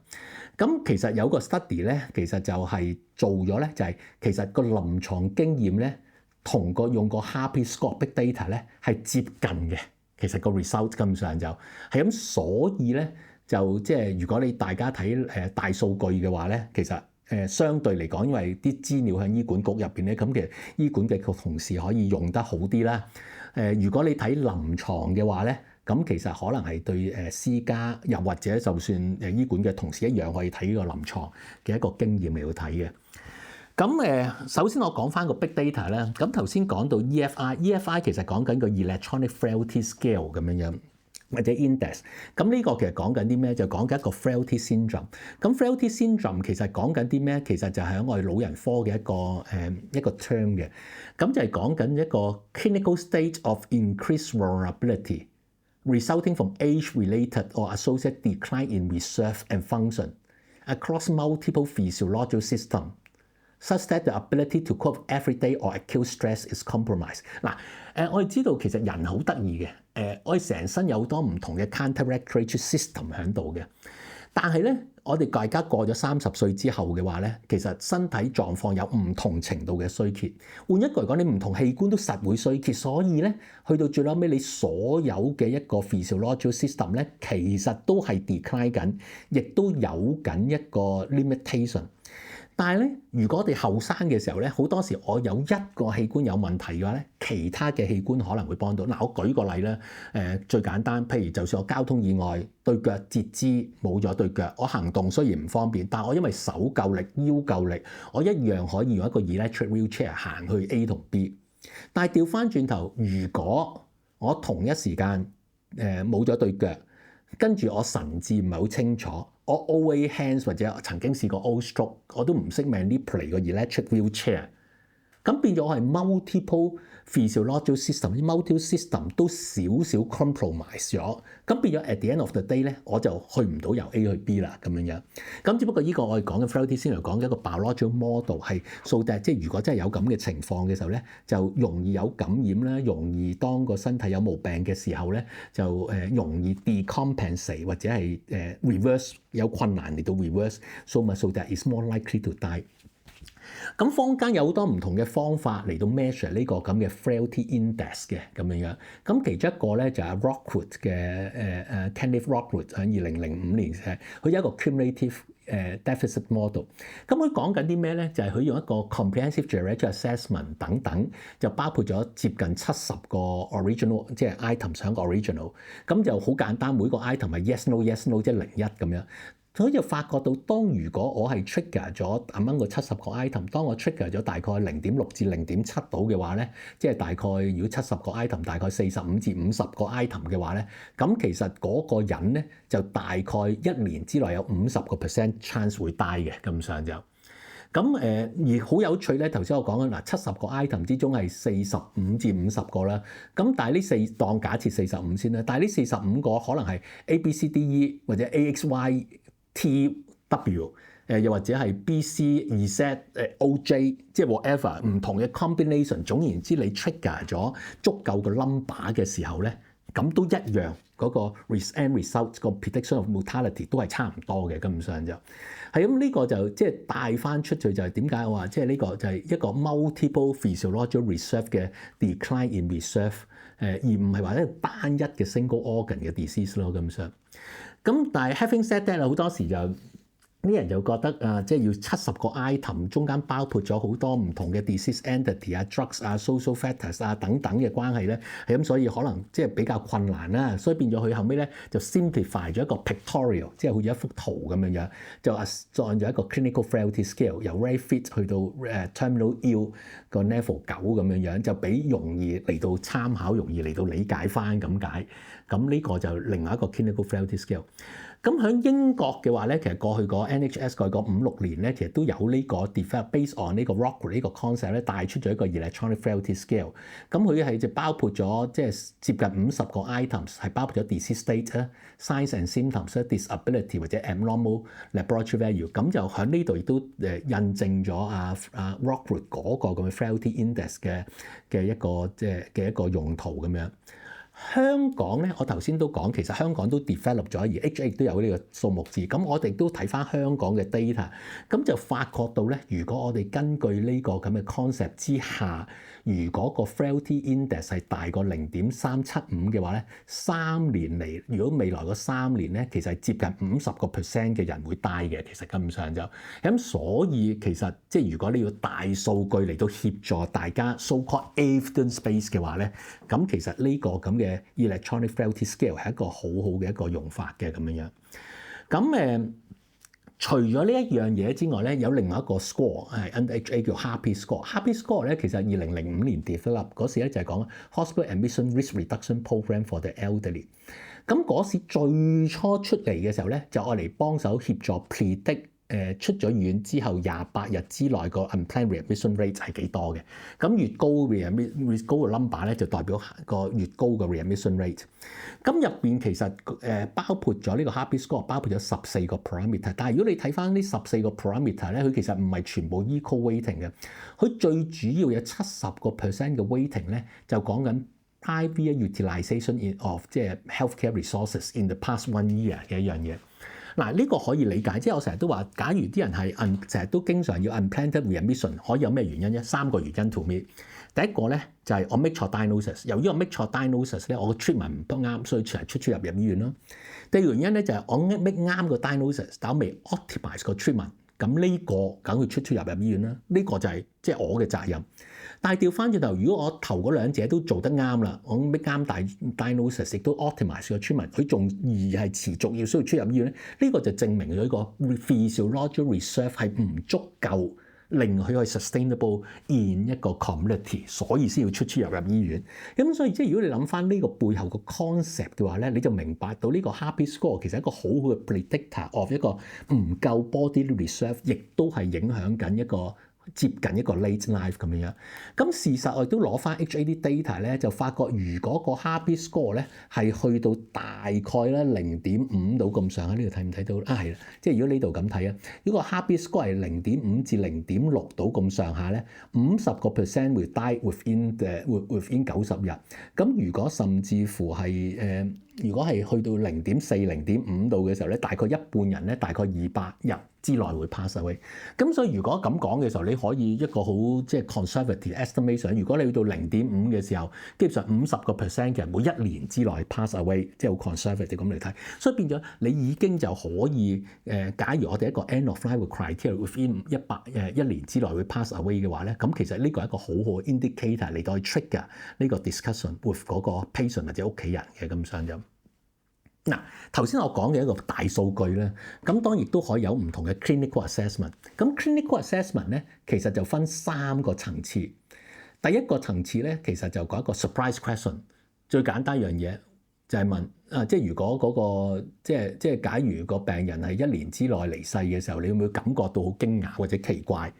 咁其實有個 study 咧，其實就係做咗咧，就係其實個臨床經驗咧，同個用個 Harpy Score Big Data 咧係接近嘅。其實個 result 咁上就係咁，所以咧就即係如果你大家睇大數據嘅話咧，其實相對嚟講，因為啲資料喺醫管局入邊咧，咁其實醫管局嘅同事可以用得好啲啦。如果你睇臨床嘅話咧，咁其實可能係對私家又或者就算醫管嘅同事一樣可以睇呢個臨床嘅一個經驗嚟到睇嘅。咁首先我講翻個 big data 啦。咁頭先講到 EFI 其實講緊個 electronic frailty scale 咁樣樣，或者 index。咁呢個其實講緊啲咩？就講緊一個 frailty syndrome。咁 frailty syndrome 其實講緊啲咩？其實就係喺我哋老人科嘅一個 term 嘅。咁就係講緊一個 clinical state of increased vulnerability resulting from age-related or associated decline in reserve and function across multiple physiological systems。Such that the ability to cope everyday or acute stress is compromised。嗱，我哋知道其實人好得意嘅，我哋成身有好多唔同嘅 counter-regulatory system 喺度嘅。但係咧，我哋大家過咗30歲之後嘅話咧，其實身體狀況有唔同程度嘅衰竭。換一句嚟講，你唔同器官都實會衰竭，所以咧，去到最後尾，你所有嘅一個 physiological system 咧，其實都係 decline 緊，亦都有緊一個 limitation。但係咧，如果我哋後生嘅時候咧，好多時我有一個器官有問題嘅話咧，其他嘅器官可能會幫到。嗱，我舉個例啦，最簡單，譬如就算我交通意外對腳截肢冇咗對腳，我行動雖然唔方便，但我因為手夠力、腰夠力，我一樣可以用一個 electric wheelchair 行去 A 同 B。但係調翻轉頭，如果我同一時間冇咗對腳，跟住我神志唔係好清楚。我 OA hands 或者曾經試過 O stroke， 我都唔識 manipulate 個 electric wheelchair，咁變咗我係 multiple physiological system，multiple system 都少少 compromise 咗，咁變咗 at the end of the day 咧，我就去唔到由 A 去 B 啦咁樣樣。咁只不過呢個我哋講嘅 Frailty 先嚟講嘅一個 biological model 係 so that 即係如果真係有咁嘅情況嘅時候咧，就容易有感染啦，容易當個身體有毛病嘅時候咧，就容易 decompensate 或者係reverse 有困難嚟到 reverse，so much so that is more likely to die。咁坊間有好多唔同嘅方法嚟到 measure 呢個咁嘅 frailty index 嘅咁樣樣。咁其中一個咧就係 Rockwood 嘅Kenneth Rockwood 喺2005年佢有一個 cumulative deficit model。咁佢講緊啲咩咧？就係佢用一個 comprehensive geriatric assessment 等等，就包括咗接近70個 original 即係 item 上個 original。咁就好簡單，每個 item 係 yes no yes no 即係0-1咁樣。所以就發覺到，當如果我係 trigger 咗啱個70個 item，當我 trigger 咗大概0.6至0.7度嘅話咧，即係大概如果70個 item 大概45至50個 item 嘅話咧，咁其實嗰個人咧就大概1年之內有50% chance 會 die 嘅咁上就。咁而好有趣咧，頭先我講緊嗱70個 item 之中係45至50個啦，咁但係呢當假設45先啦，但係呢45個可能係 A B C D E 或者 A X Y T W 又或者係 B C Z O J 即係 whatever 唔同嘅 combination， 總言之你 trigger 咗足夠嘅 number 嘅時候咧，咁都一樣嗰個 end result 個 prediction of mortality 都係差唔多嘅，根本上就係咁。呢個就即係帶翻出去就係點解我話即係呢個就係一個 multiple physiological reserve 嘅 decline in reserve， 而唔係話一個單一嘅 single organ 嘅 disease 咯，根本上。咁但係 having said that 好多時就啲人就覺得即係要70個 item 中間包括咗好多唔同嘅 disease entity 啊、drugs 啊、social factors 啊等等嘅關係咧，係咁，所以可能即係比較困難啦。所以變咗佢後尾咧就 simplify 咗一個 pictorial， 即係好似一幅圖咁樣樣，就按咗一個 clinical frailty scale， 由 very fit 去到terminal ill 個 level 9咁樣樣，就比容易嚟到參考，容易嚟到理解翻咁解。咁呢個就另外一個 clinical frailty scale。咁喺英國嘅話咧，其實過去個 NHS 過去個5-6年咧，其實都有呢個 develop based on 呢個 Rockwood 呢個 concept 咧，帶出咗一個 electronic frailty scale。咁佢係就包括咗即係接近50個 items， 係包括咗 disease state 啦、signs and symptoms、disability 或者 abnormal laboratory value。咁就喺呢度亦都印證咗Rockwood 嗰個咁嘅 frailty index 嘅一個即係嘅一個用途咁樣。香港咧，我頭先都講，其實香港都 develop 咗，而 HA 都有呢個數目字。咁我哋都睇翻香港嘅 data，咁就發覺到咧，如果我哋根據呢個咁嘅 concept 之下，如果個 frailty index 係大過0.375嘅話咧，3年嚟，如果未來嗰3年咧，其實係接近50% 嘅人會 die 嘅。其實根本上就咁，所以其實即係如果你要大數據嚟到協助大家 so-called evidence base 嘅話咧，咁其實呢個咁嘅electronic frailty scale 係一個好好嘅一個用法嘅咁樣樣。咁除咗呢一樣嘢之外咧，有另外一個 score 係 NHA 叫 Happy Score。Happy Score 咧其實2005年 develop 嗰時咧就係講 Hospital Admission Risk Reduction Program for the Elderly。咁嗰時最初出嚟嘅時候咧，就愛嚟幫手協助 predict。出咗院之後28日之內個 unplanned readmission rate 係幾多嘅？咁越高越高嘅 number 咧，就代表個越高嘅 readmission rate。咁入邊其實包括咗呢個 Happy Score， 包括咗14個 parameter。但係如果你睇翻呢14個 parameter 咧，佢其實唔係全部 equal weighting 嘅。佢最主要有70% 嘅 weighting 咧，就講緊 private utilization of 即係 healthcare resources in the past 1 year 嘅一樣嘢。嗱，呢個可以理解，即係我成日都話，假如啲人係成日都經常要 unplanned readmission， 可以有咩原因啫？3個原因 to me。第一個咧就係我 make 錯 diagnosis， 由於我 make 錯 diagnosis 咧，我個 treatment 唔不啱，所以成日出入醫院咯。第二個原因咧就係我 make 啱個 diagnosis， 但我未 optimize 個 treatment， 咁呢個梗會出入醫院啦。呢個就係即係我嘅責任。但係調翻轉頭，如果我頭嗰兩者都做得啱啦，我 make 啱diagnosis， 亦都 optimize 個 treatment， 佢仲係持續要需要出入醫院咧，呢個就證明咗一個 physiological reserve 係唔足夠令佢去 sustainable in 一個 community， 所以先要出入醫院。咁所以即係如果你諗翻呢個背後個 concept 嘅話咧，你就明白到呢個 Happy Score 其實係一個好好嘅 predictor of 一個唔夠 body reserve， 亦都係影響緊一個接近一個 late life 咁樣。咁事實我亦都攞翻 HAD data 咧，就發覺如果個 heartbeat score 咧係去到大概咧0.5到咁上下，呢度睇唔睇到啊？係啦，即係如果呢度咁睇啊，如果個 heartbeat score 係0.5至0.6到咁上下咧，50% will die within 90日。咁如果甚至乎係如果係去到0.4、0.5度嘅時候咧，大概一半人咧，大概200日之內會 pass away。咁所以如果咁講嘅時候，你可以一個好即係 conservative estimation。如果你去到0.5嘅時候，基本上50% 嘅人每一年之內 pass away，即係好 conservative 咁嚟睇。所以變咗你已經就可以假如我哋一個 end of life criteria within 一年之內會 pass away 嘅話咧，咁其實呢個係一個好好嘅 indicator 嚟到去 trigger 呢個 discussion with 嗰個 patient 或者屋企人嘅咁上就。嗱，頭先我講嘅一個大數據咧，咁當然都可以有唔同嘅 clinical assessment。咁 clinical assessment 咧，其實就分3個層次。第一個層次咧，其實就講一個 surprise question。最簡單一樣嘢就係問即係如果嗰個即係假如個病人係1年之內離世嘅時候，你會唔會感覺到好驚訝或者奇怪？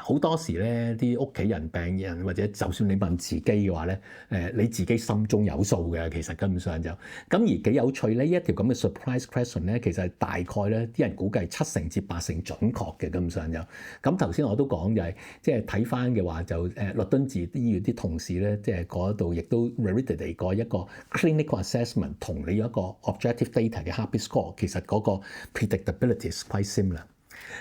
好多時咧，啲屋企人、病人或者就算你問自己嘅話咧，你自己心中有數嘅，其實根本上就咁而幾有趣咧。一條咁嘅 surprise question 咧，其實係大概咧啲人估計7成至8成準確嘅，根本上就咁。頭先我都講就係即係睇翻嘅話就律敦治醫院啲同事咧，即係嗰度亦都 validate 過一個 clinical assessment 同你有一個 objective data 嘅 heartbeat score，其實嗰個 predictability is quite similar。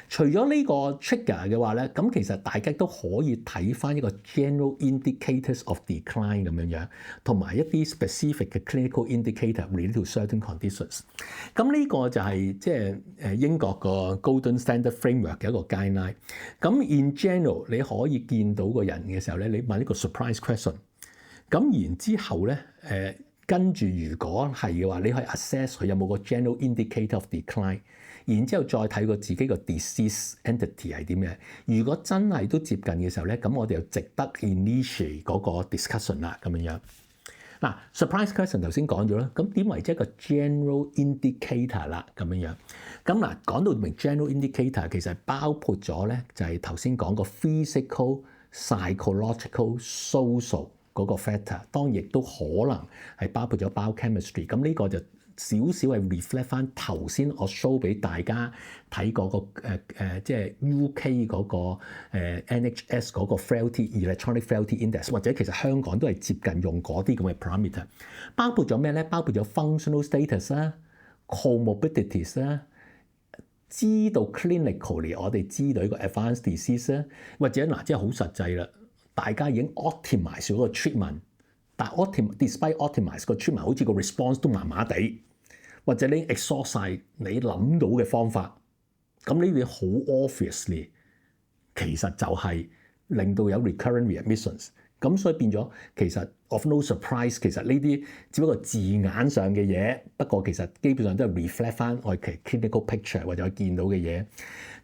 除咗呢個 trigger 嘅話咧，咁其實大家都可以睇翻一個 general indicators of decline 咁樣樣，同埋一啲 specific 嘅 clinical indicator related to certain conditions。咁呢個就係即係英國個 Golden Standard Framework 嘅一個 guideline。咁 in general 你可以見到個人嘅時候咧，你問呢個 surprise question。咁然之後咧，跟住如果係嘅話，你可以 assess 佢有冇個 general indicator of decline。然之後再睇個自己個 disease entity 係點嘅。如果真係都接近嘅時候咧，咁我哋就值得 initiate 嗰個 discussion 啦，咁樣樣。嗱，surprise question 頭先講咗啦，咁點為之一個 general indicator 啦，咁樣樣。咁嗱，講到明 general indicator 其實包括咗咧，就係頭先講個 physical、psychological、social 嗰個 factor，當然亦都可能係包括咗 biochemistry。咁呢個就少少係 reflect 翻頭先我 show 俾大家睇嗰個即係 UK 嗰個NHS 嗰個 frailty electronic frailty index， 或者其實香港都係接近用嗰啲咁嘅 parameter， 包括咗咩咧？包括咗 functional status 啦、comorbidities 啦，知道 clinically 我哋知道呢個 advanced disease 啦，或者嗱即係好實際啦，大家已經 optimize 咗個 treatment， 但 despite optimize 個 treatment 好似個 response 都麻麻地。或者你 exhaust 晒你諗到嘅方法，咁呢啲好 obviously 其實就係令到有 recurrent readmissions， 咁所以變咗其實 of no surprise， 其實呢啲只不過字眼上嘅嘢，不過其實基本上都係 reflect 翻我哋 clinical picture 或者我見到嘅嘢。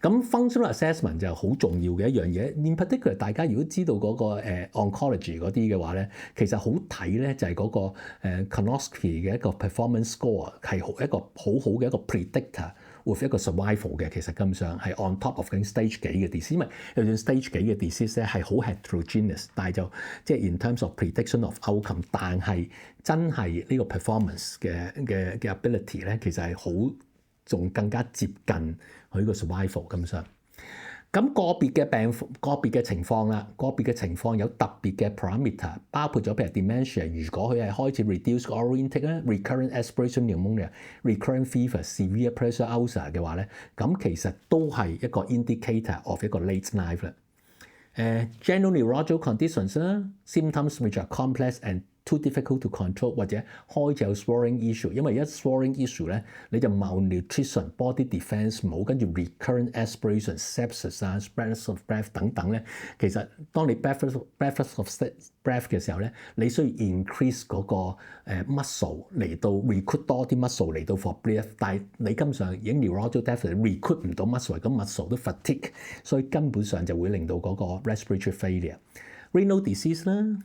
咁 functional assessment 就好重要嘅一樣嘢。In particular， 大家如果知道嗰個oncology 嗰啲嘅話咧，其實好睇咧就係嗰個Karnofsky 嘅一個 performance score 係一個好好嘅一個 predictor with 一個 survival 嘅。其實根本上係 on top of stage 幾嘅 disease， 因為就算 stage 幾嘅 disease 咧係好 heterogeneous， 但係就即係 in terms of prediction of outcome， 但係真係呢個 performance 嘅 ability 咧，其實係好仲更加接近佢個 survival 咁上。咁個別嘅情況啦，個別嘅情況有特別嘅 parameter， 包括咗譬如 dementia， 如果佢係開始 reduce oral intake 咧 ，recurrent aspiration pneumonia、recurrent fever、severe pressure ulcer 嘅話咧，咁其實都係一個 indicator of 一個 late life 啦。general neurological conditions 啦 ，symptoms which are complex and too difficult to control， 或者開始有 swallowing issue， 因為一 swallowing issue 咧，你就 malnutrition、body defense 冇，跟住 recurrent aspiration、sepsis 啊、shortness of breath 等等咧，其實當你 breathless of breath 嘅時候咧，你需要 increase 嗰個muscle 嚟到 recruit 多啲 muscle 嚟到 for breath， 但係你根本上已經 neurological deficit recruit 唔到 muscle， 咁 muscle 都 fatigue， 所以根本上就會令到嗰個 respiratory failure。renal disease 啦。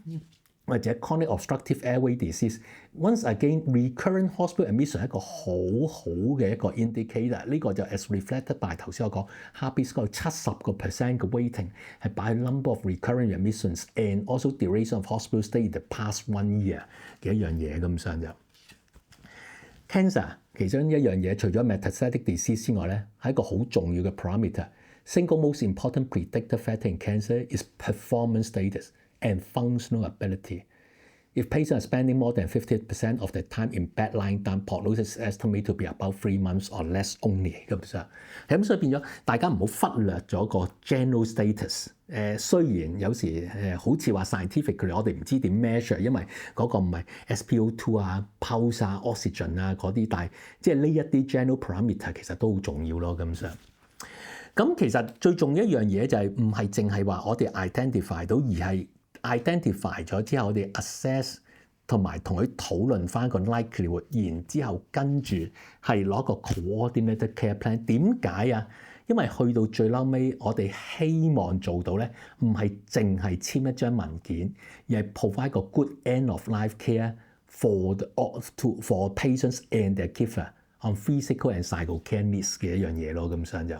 或者 chronic obstructive airway disease。Once again, recurrent hospital admission 係一個好好嘅一個 indicator。呢個就 as reflected by 頭先我講 Heartbeat Score 70% 嘅 weighting 係擺 number of recurrent admissions and also duration of hospital stay in the past 1 year 嘅一樣嘢咁上就。Cancer 其中一樣嘢，除咗 metastatic disease 之外咧，係一個好重要嘅 parameter。Single most important predictor factor in cancer is performance status and functional ability. If patients are spending more than 50% of their time in bed lying down, prognosis is estimated to be about 3 months or less only 咁所以變咗大家唔好忽略咗個 general status。雖然有時好似話 scientifically 我哋唔知點 measure， 因為嗰個唔係 SpO2 啊、pulse 啊、oxygen 啊嗰啲，但係即係呢一啲 general parameter 其實都好重要咯咁上。咁其實最重要一樣嘢就係唔係淨係話我哋 identify 到，而係 identify 咗之後我哋 assess 同埋同佢討論翻個 likelihood， 然之後跟住係攞個 coordinated care plan。點解啊？因為去到最嬲尾，我哋希望做到咧，唔係淨係簽一張文件，而係 provide 個 good end of life care for patients and their carer on physical and psycho care needs 嘅一樣嘢咯。咁上就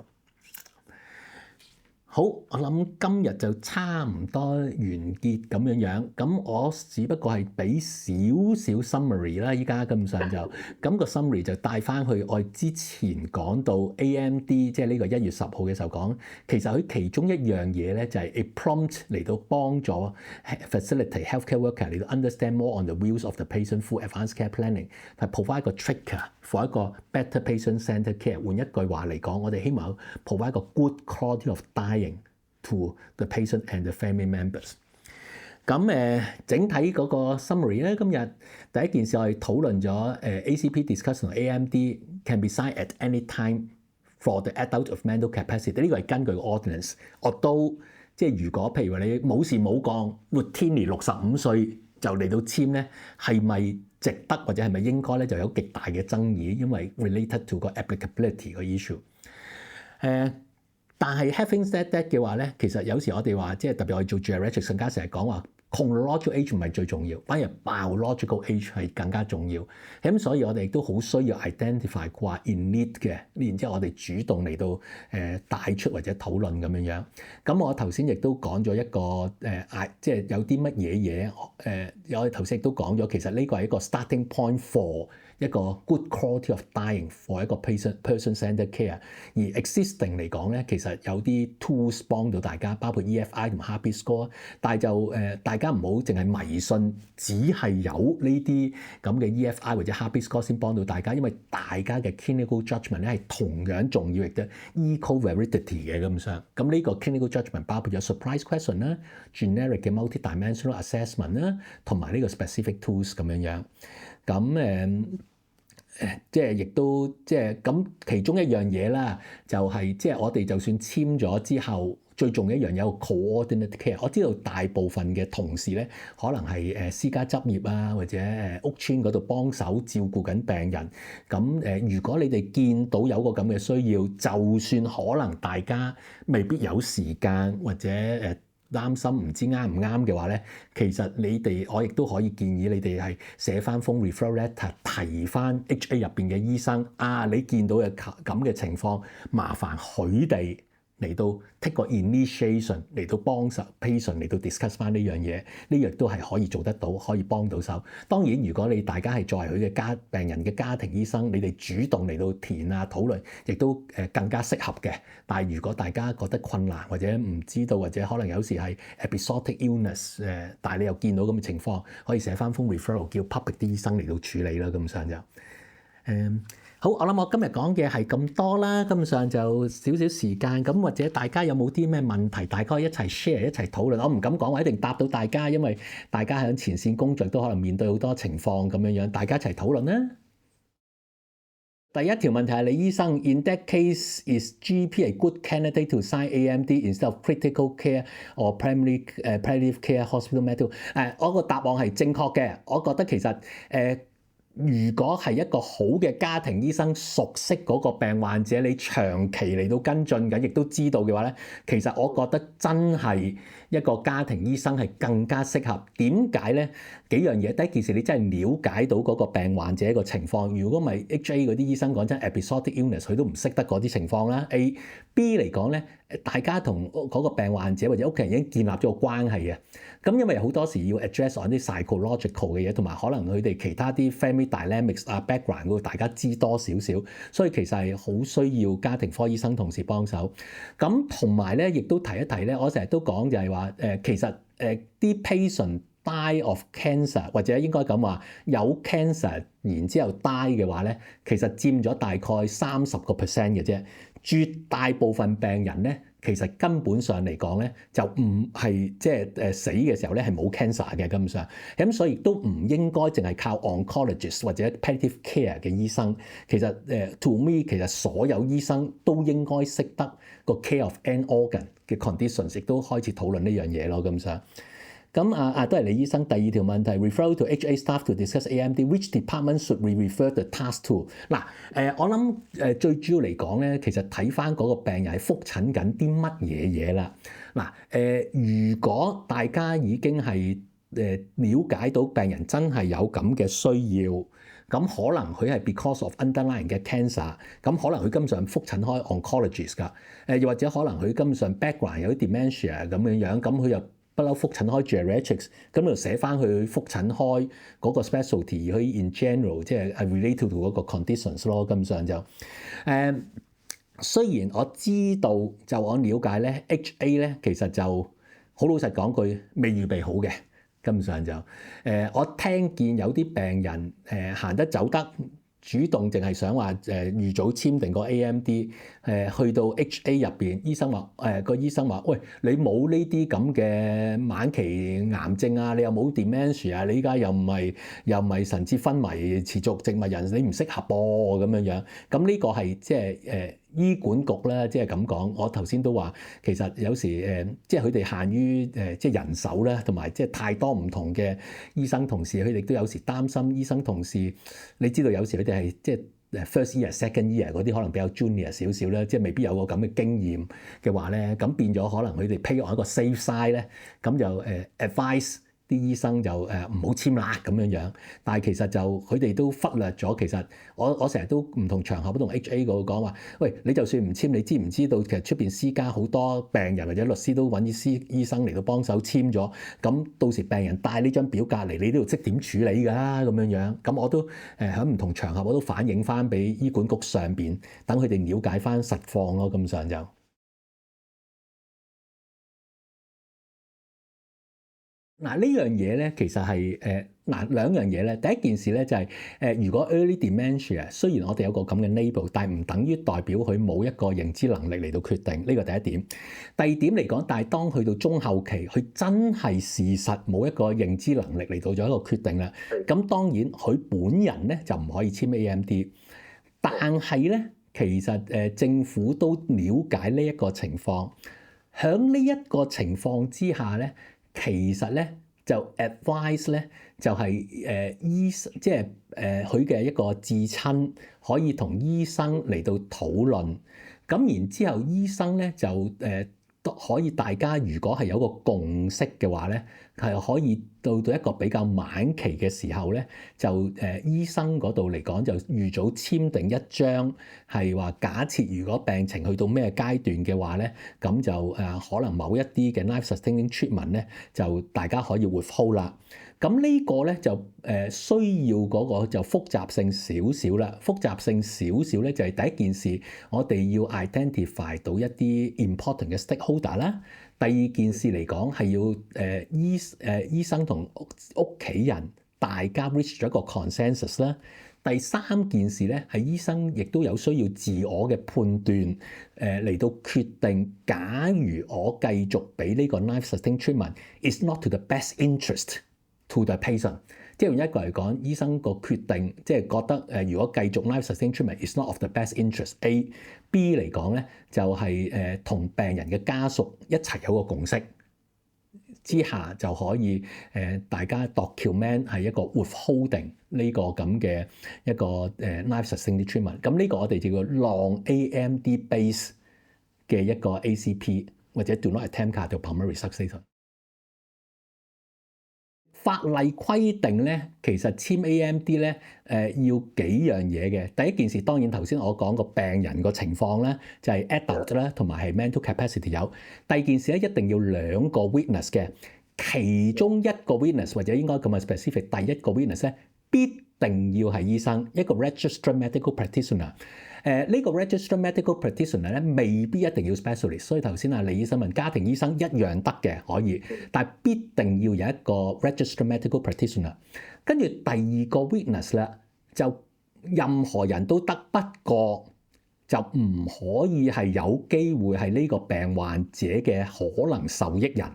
好，我諗今日就差唔多完結咁樣。咁我只不過係俾少少 summary 啦，依家咁上就咁個 summary 就帶翻去我之前講到 AMD， 即係呢個1月10號嘅時候講，其實佢其中一樣嘢咧就係 a prompt 嚟到幫助 facilitate healthcare worker 嚟到 understand more on the views of the patient through advanced care planning， 係 provide 一個 trigger for 一個 better patient-centered care。換一句話嚟講，我哋希望 provide 一個 good quality of diet to the patient and the family members。咁整體嗰個 summary 咧，今日第一件事我哋討論咗ACP discussion 同 AMD can be signed at any time for the adult of mental capacity。呢個係根據個 ordinance。我都即係如果譬如話你冇事冇幹，routinely 65歲就嚟到簽咧，係咪值得或者係咪應該咧，就有極大嘅爭議，因為 related to 個 applicability 個 issue。但係 having said that 嘅話咧，其實有時我哋話即係特別我哋做 geriatrics 更加成日講話 chronological age 唔係最重要，反而 biological age 係更加重要。咁所以我哋亦都好需要 identify 掛 in need 嘅，然之後我哋主動嚟到帶出或者討論咁樣。咁我頭先亦都講咗一個即係有啲乜嘢嘢我哋頭先亦都講咗，其實呢個係一個 starting point for一個 good quality of dying for 一個 person-centered care。而 existing 嚟講咧，其實有啲 tools 幫到大家，包括 EFI 同 Heartbeat Score。但係就大家唔好淨係迷信，只係有呢啲咁嘅 EFI 或者 Heartbeat Score 先幫到大家，因為大家嘅 clinical judgment 咧係同樣重要，亦都 equal validity 嘅咁上。咁呢個 clinical judgment 包括咗 surprise question 啦、generic 嘅 multi-dimensional assessment 啦，同埋呢個 specific tools 咁樣。咁即係亦都即係咁其中一樣嘢啦，就係即係我哋就算簽咗之後，最重要一樣有個 coordinate care。我知道大部分嘅同事咧，可能係私家執業啊，或者屋邨嗰度幫手照顧緊病人。咁如果你哋見到有個咁嘅需要，就算可能大家未必有時間或者擔心唔知啱唔啱嘅話咧，其實我亦都可以建議你哋係寫翻封 referral letter， 提翻 HA 入邊嘅醫生你見到嘅咁嘅情況，麻煩佢哋嚟到 take 個 initiation 嚟到幫手 patient 嚟到 discuss 翻呢樣嘢，呢樣都係可以做得到，可以幫到手。當然，如果大家係作為佢嘅病人嘅家庭醫生，你哋主動嚟到填討論，亦都更加適合嘅。但係如果大家覺得困難或者唔知道，或者可能有時係 episodic illness 但係你又見到咁嘅情況，可以寫翻封 referral 叫 public 啲醫生嚟到處理啦。咁上就好，我諗我今日講嘅係咁多啦，根本上就少少時間，咁或者大家有冇啲咩問題，大家一齊 share 一齊討論。我唔敢講話一定答到大家，因為大家喺前線工作都可能面對好多情況咁樣，大家一齊討論啦。第一條問題係李醫生 ，in that case is GP a good candidate to sign AMD instead of critical care or palliative care hospital medical？ 我個答案係正確嘅，我覺得其實如果係一個好嘅家庭醫生，熟悉嗰個病患者，你長期嚟到跟進緊，亦都知道嘅話咧，其實我覺得真係一個家庭醫生係更加適合。點解咧？幾樣嘢，第一件事你真係了解到嗰個病患者個情況。如果唔係 HA 嗰啲醫生講真 episodic illness，佢都唔識得嗰啲情況啦。B 嚟講咧，大家同嗰個病患者或者屋企人已經建立咗個關係嘅。咁因為好多時要 address on 啲 psychological 嘅嘢，同埋可能佢哋其他啲 family dynamics 啊 background 嗰度大家知多少少，所以其實係好需要家庭科醫生同事幫手。咁同埋咧，亦都提一提咧，我成日都講就係話其實啲 patient die of cancer 或者應該咁話有 cancer 然之後 die 嘅話咧，其實佔咗大概30% 嘅啫。絕大部分病人咧，其實根本上嚟講咧，就唔係即係死嘅時候咧係冇 cancer 嘅根本上，咁所以都唔應該淨係靠 oncologist 或者 palliative care 嘅醫生。其實to me 其實所有醫生都應該識得個 care of end organ 嘅 conditions， 亦都開始討論呢樣嘢咯咁上。咁都係李醫生第二條問題 ，refer to HA staff to discuss AMD，which department should we refer the task to？ 嗱，我諗最主要嚟講咧，其實睇翻嗰個病人係覆診緊啲乜嘢嘢啦。嗱，如果大家已經係了解到病人真係有咁嘅需要，咁可能佢係 because of underlying 嘅 cancer， 咁可能佢根本上覆診開 oncologist 㗎，又或者可能佢根本上 background 有啲 dementia 咁樣，咁佢又不嬲覆診開 geriatrics， 咁就寫翻去覆診開嗰個 specialty，去 in general 即係 related to 嗰個 conditions 咯。根本上就雖然我知道就我了解咧 HA 咧其實就好老實講句未預備好嘅。根本上就我聽見有啲病人行得走得，主動淨係想話預早簽定個 AMD，去到 HA 入邊，醫生話個醫生話：喂，你冇呢啲咁嘅晚期癌症啊，你又冇 dementia 啊，你依家又唔係神志昏迷持續植物人，你唔適合噃咁樣。咁呢個係即係醫管局咧，即係咁講。我頭先都話，其實有時即係佢哋限於即係人手咧，同埋即係太多唔同嘅醫生同事，佢哋都有時擔心醫生同事。你知道有時佢哋係即係 first year、second year 嗰啲可能比較 junior 少少咧，即係未必有個咁嘅經驗嘅話咧，咁變咗可能佢哋 play on一個 safe side 咧，咁就advice。啲醫生就唔好簽啦咁樣，但係其實就佢哋都忽略咗。其實我成日都唔同場合都同 HA 嗰度講話，喂，你就算唔簽，你知唔知道其實出邊私家好多病人或者律師都揾啲醫生嚟到幫手簽咗，咁到時病人帶呢張表格嚟，你都要即點處理㗎啦咁樣。咁我都喺唔同場合我都反映翻俾醫管局上邊，等佢哋了解翻實況咯。咁上就。嗱呢樣嘢咧，其實係兩樣嘢咧。第一件事咧就係如果 early dementia，雖然我哋有個咁嘅 label，但係唔等於代表佢冇一個認知能力嚟到決定。呢個第一點。第二點嚟講，但係當去到中後期，佢真係事實冇一個認知能力嚟到咗一個決定啦。咁當然佢本人咧就唔可以簽 AMD，但係咧其實政府都了解呢一個情況。喺呢一個情況之下咧。其實咧就 advice 咧就係醫即係佢嘅一個至親可以同醫生嚟到討論，咁然之後醫生咧就都可以大家如果係有個共識嘅話咧，係可以到一個比較晚期嘅時候咧，就醫生嗰度嚟講就預早簽訂一張係話假設如果病情去到咩階段嘅話咧，咁就可能某一啲嘅 life sustaining treatment 咧就大家可以 withhold 啦。咁呢個咧就需要嗰個就複雜性少少啦。複雜性少少咧就係第一件事，我哋要 identify 到一啲 important 嘅 stakeholder 啦。第二件事嚟講係要醫生同屋企人大家 reach 咗一個 consensus 啦。第三件事咧係醫生亦都有需要自我嘅判斷嚟到決定，假如我繼續俾呢個 life sustaining treatment is not to the best interest to the patient， 即係用一個嚟講，醫生個決定即係覺得如果繼續 life sustaining treatment is not of the best interest A。B 嚟講咧就係同病人嘅家屬一齊有個共識，之下就可以大家 document 係一個 withholding 呢個咁嘅一個life sustaining treatment。咁呢個我哋叫做 long AMD base 嘅一個 ACP 或者 do not attempt cardiopulmonary resuscitation。法例規定咧，其實簽 AMD 咧，要幾樣嘢嘅。第一件事當然頭先我講個病人個情況咧，就係 adult 啦，同埋係 mental capacity 有。第二件事咧，一定要兩個 witness 嘅，其中一個 witness 或者應該咁嘅 specific，第一個 witness 咧必定要係醫生，一個 registered medical practitioner。呢個 registered medical practitioner 咧未必一定要 specialist， 所以頭先李醫生問家庭醫生一樣得嘅可以，但係必定要有一個 registered medical practitioner。跟住第二個 witness 啦，就任何人都得，不過就唔可以係有機會係呢個病患者嘅可能受益人。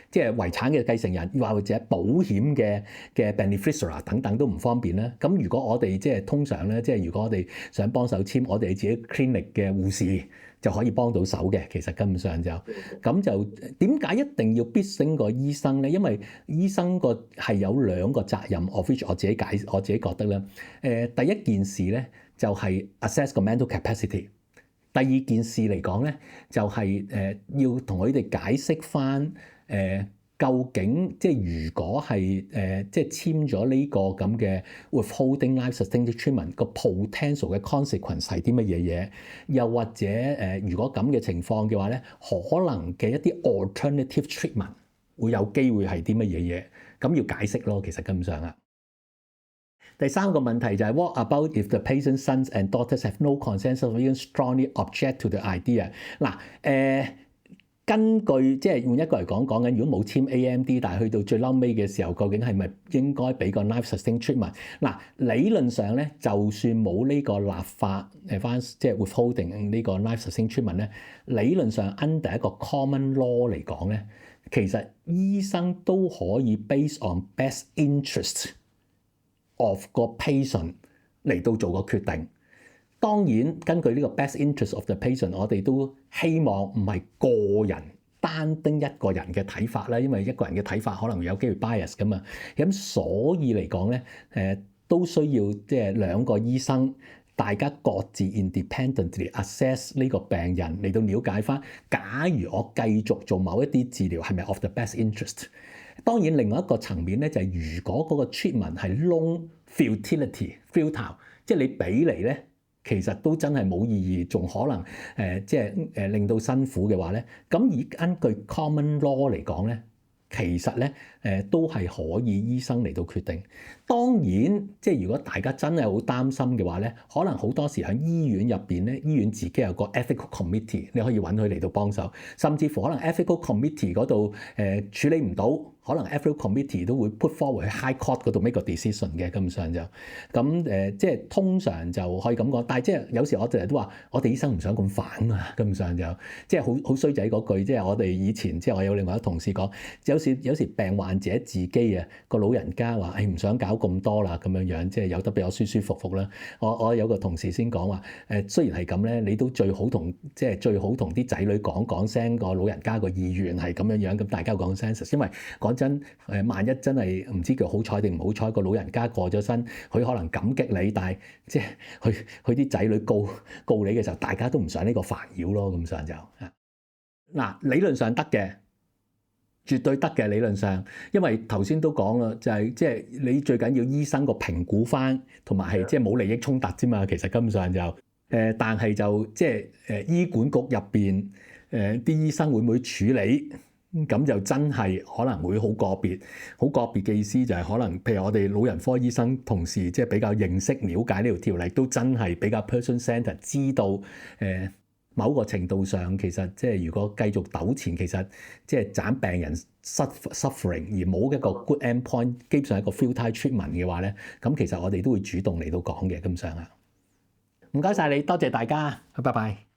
即係遺產嘅繼承人，或者保險嘅 beneficiary 等等都唔方便啦。咁如果我哋即係通常咧，即係如果我哋想幫手簽，我哋自己 clinic 嘅護士就可以幫到手嘅。其實根本上就咁就點解一定要必升個醫生咧？因為醫生個係有兩個責任 of which 我自己覺得咧。第一件事咧就係 assess 個 mental capacity。第二件事嚟講咧就係要同佢哋解釋翻。究竟即係如果係即係簽咗呢個咁嘅 withholding life sustaining treatment 個 potential 嘅 consequence 係啲乜嘢嘢？又或者如果咁嘅情況嘅話咧，可能嘅一啲 alternative treatment 會有機會係啲乜嘢嘢？咁要解釋咯，其實根本上啊。第三個問題就係 What about if the patient's sons and daughters have no consensus or even strongly object to the idea？ 嗱根據即係換一個嚟講緊，如果冇簽 AMD， 但係去到最嬲尾嘅時候，究竟係咪應該俾個 life sustaining treatment？ 嗱，理論上咧，就算冇呢個立法即係 withholding 呢個 life sustaining treatment 咧，理論上 under 一個 common law 嚟講咧，其實醫生都可以 based on best interest of 個 patient 嚟到做個決定。當然，根據呢個 best interest of the patient， 我哋都希望唔係個人單丁一個人嘅睇法啦，因為一個人嘅睇法可能會有機會 bias 噶嘛。咁所以嚟講咧，都需要即係兩個醫生，大家各自 independently assess 呢個病人嚟到了解翻。假如我繼續做某一啲治療，係咪 of the best interest？ 當然，另外一個層面咧就係如果嗰個 treatment 係 long futile，即係你俾嚟咧。其實都真係冇意義，仲可能令到辛苦嘅話咧，咁以根據 common law 嚟講咧，其實咧都係可以醫生嚟到決定。當然，即係如果大家真係好擔心嘅話咧，可能好多時喺醫院入邊咧，醫院自己有個 ethical committee， 你可以揾佢嚟到幫手，甚至乎可能 ethical committee 嗰度處理唔到。可能 ethical committee 都會 put forward 去 high court 嗰度 make 個 decision 嘅，根本上就咁即係通常就可以咁講。但係即係有時我成日都話，我哋醫生唔想咁煩啊，根本上就即係好衰仔嗰句，即係我哋以前即係我有另外一個同事講，有時病患者自己啊個老人家話，唔想搞咁多啦，咁樣即係有得比較舒舒服服啦。我有個同事先講話，雖然係咁咧，你都最好同啲仔女講聲個老人家個意願係咁樣，咁大家講 consensus， 因為講真，萬一真係唔知叫好彩定唔好彩，個老人家過咗身，佢可能感激你，但係即係佢啲仔女告你嘅時候，大家都唔想呢個煩擾咯。咁上就嗱，理論上得嘅，絕對得嘅理論上，因為頭先都講啦，就係即係你最緊要醫生個評估翻，同埋係即係冇利益衝突啫嘛。其實根本上就但係就即係醫管局入邊啲醫生會唔會處理？咁就真係可能會好個別嘅意思就係可能，譬如我哋老人科醫生同事即係比較認識了解呢條條例，都真係比較 person-centered， 知道某個程度上其實即係如果繼續糾纏，其實即係斬病人 suffering 而冇一個 good endpoint， 基本上係一個 futile treatment 嘅話咧，咁其實我哋都會主動嚟到講嘅咁上下。唔該晒你，多謝大家，拜拜。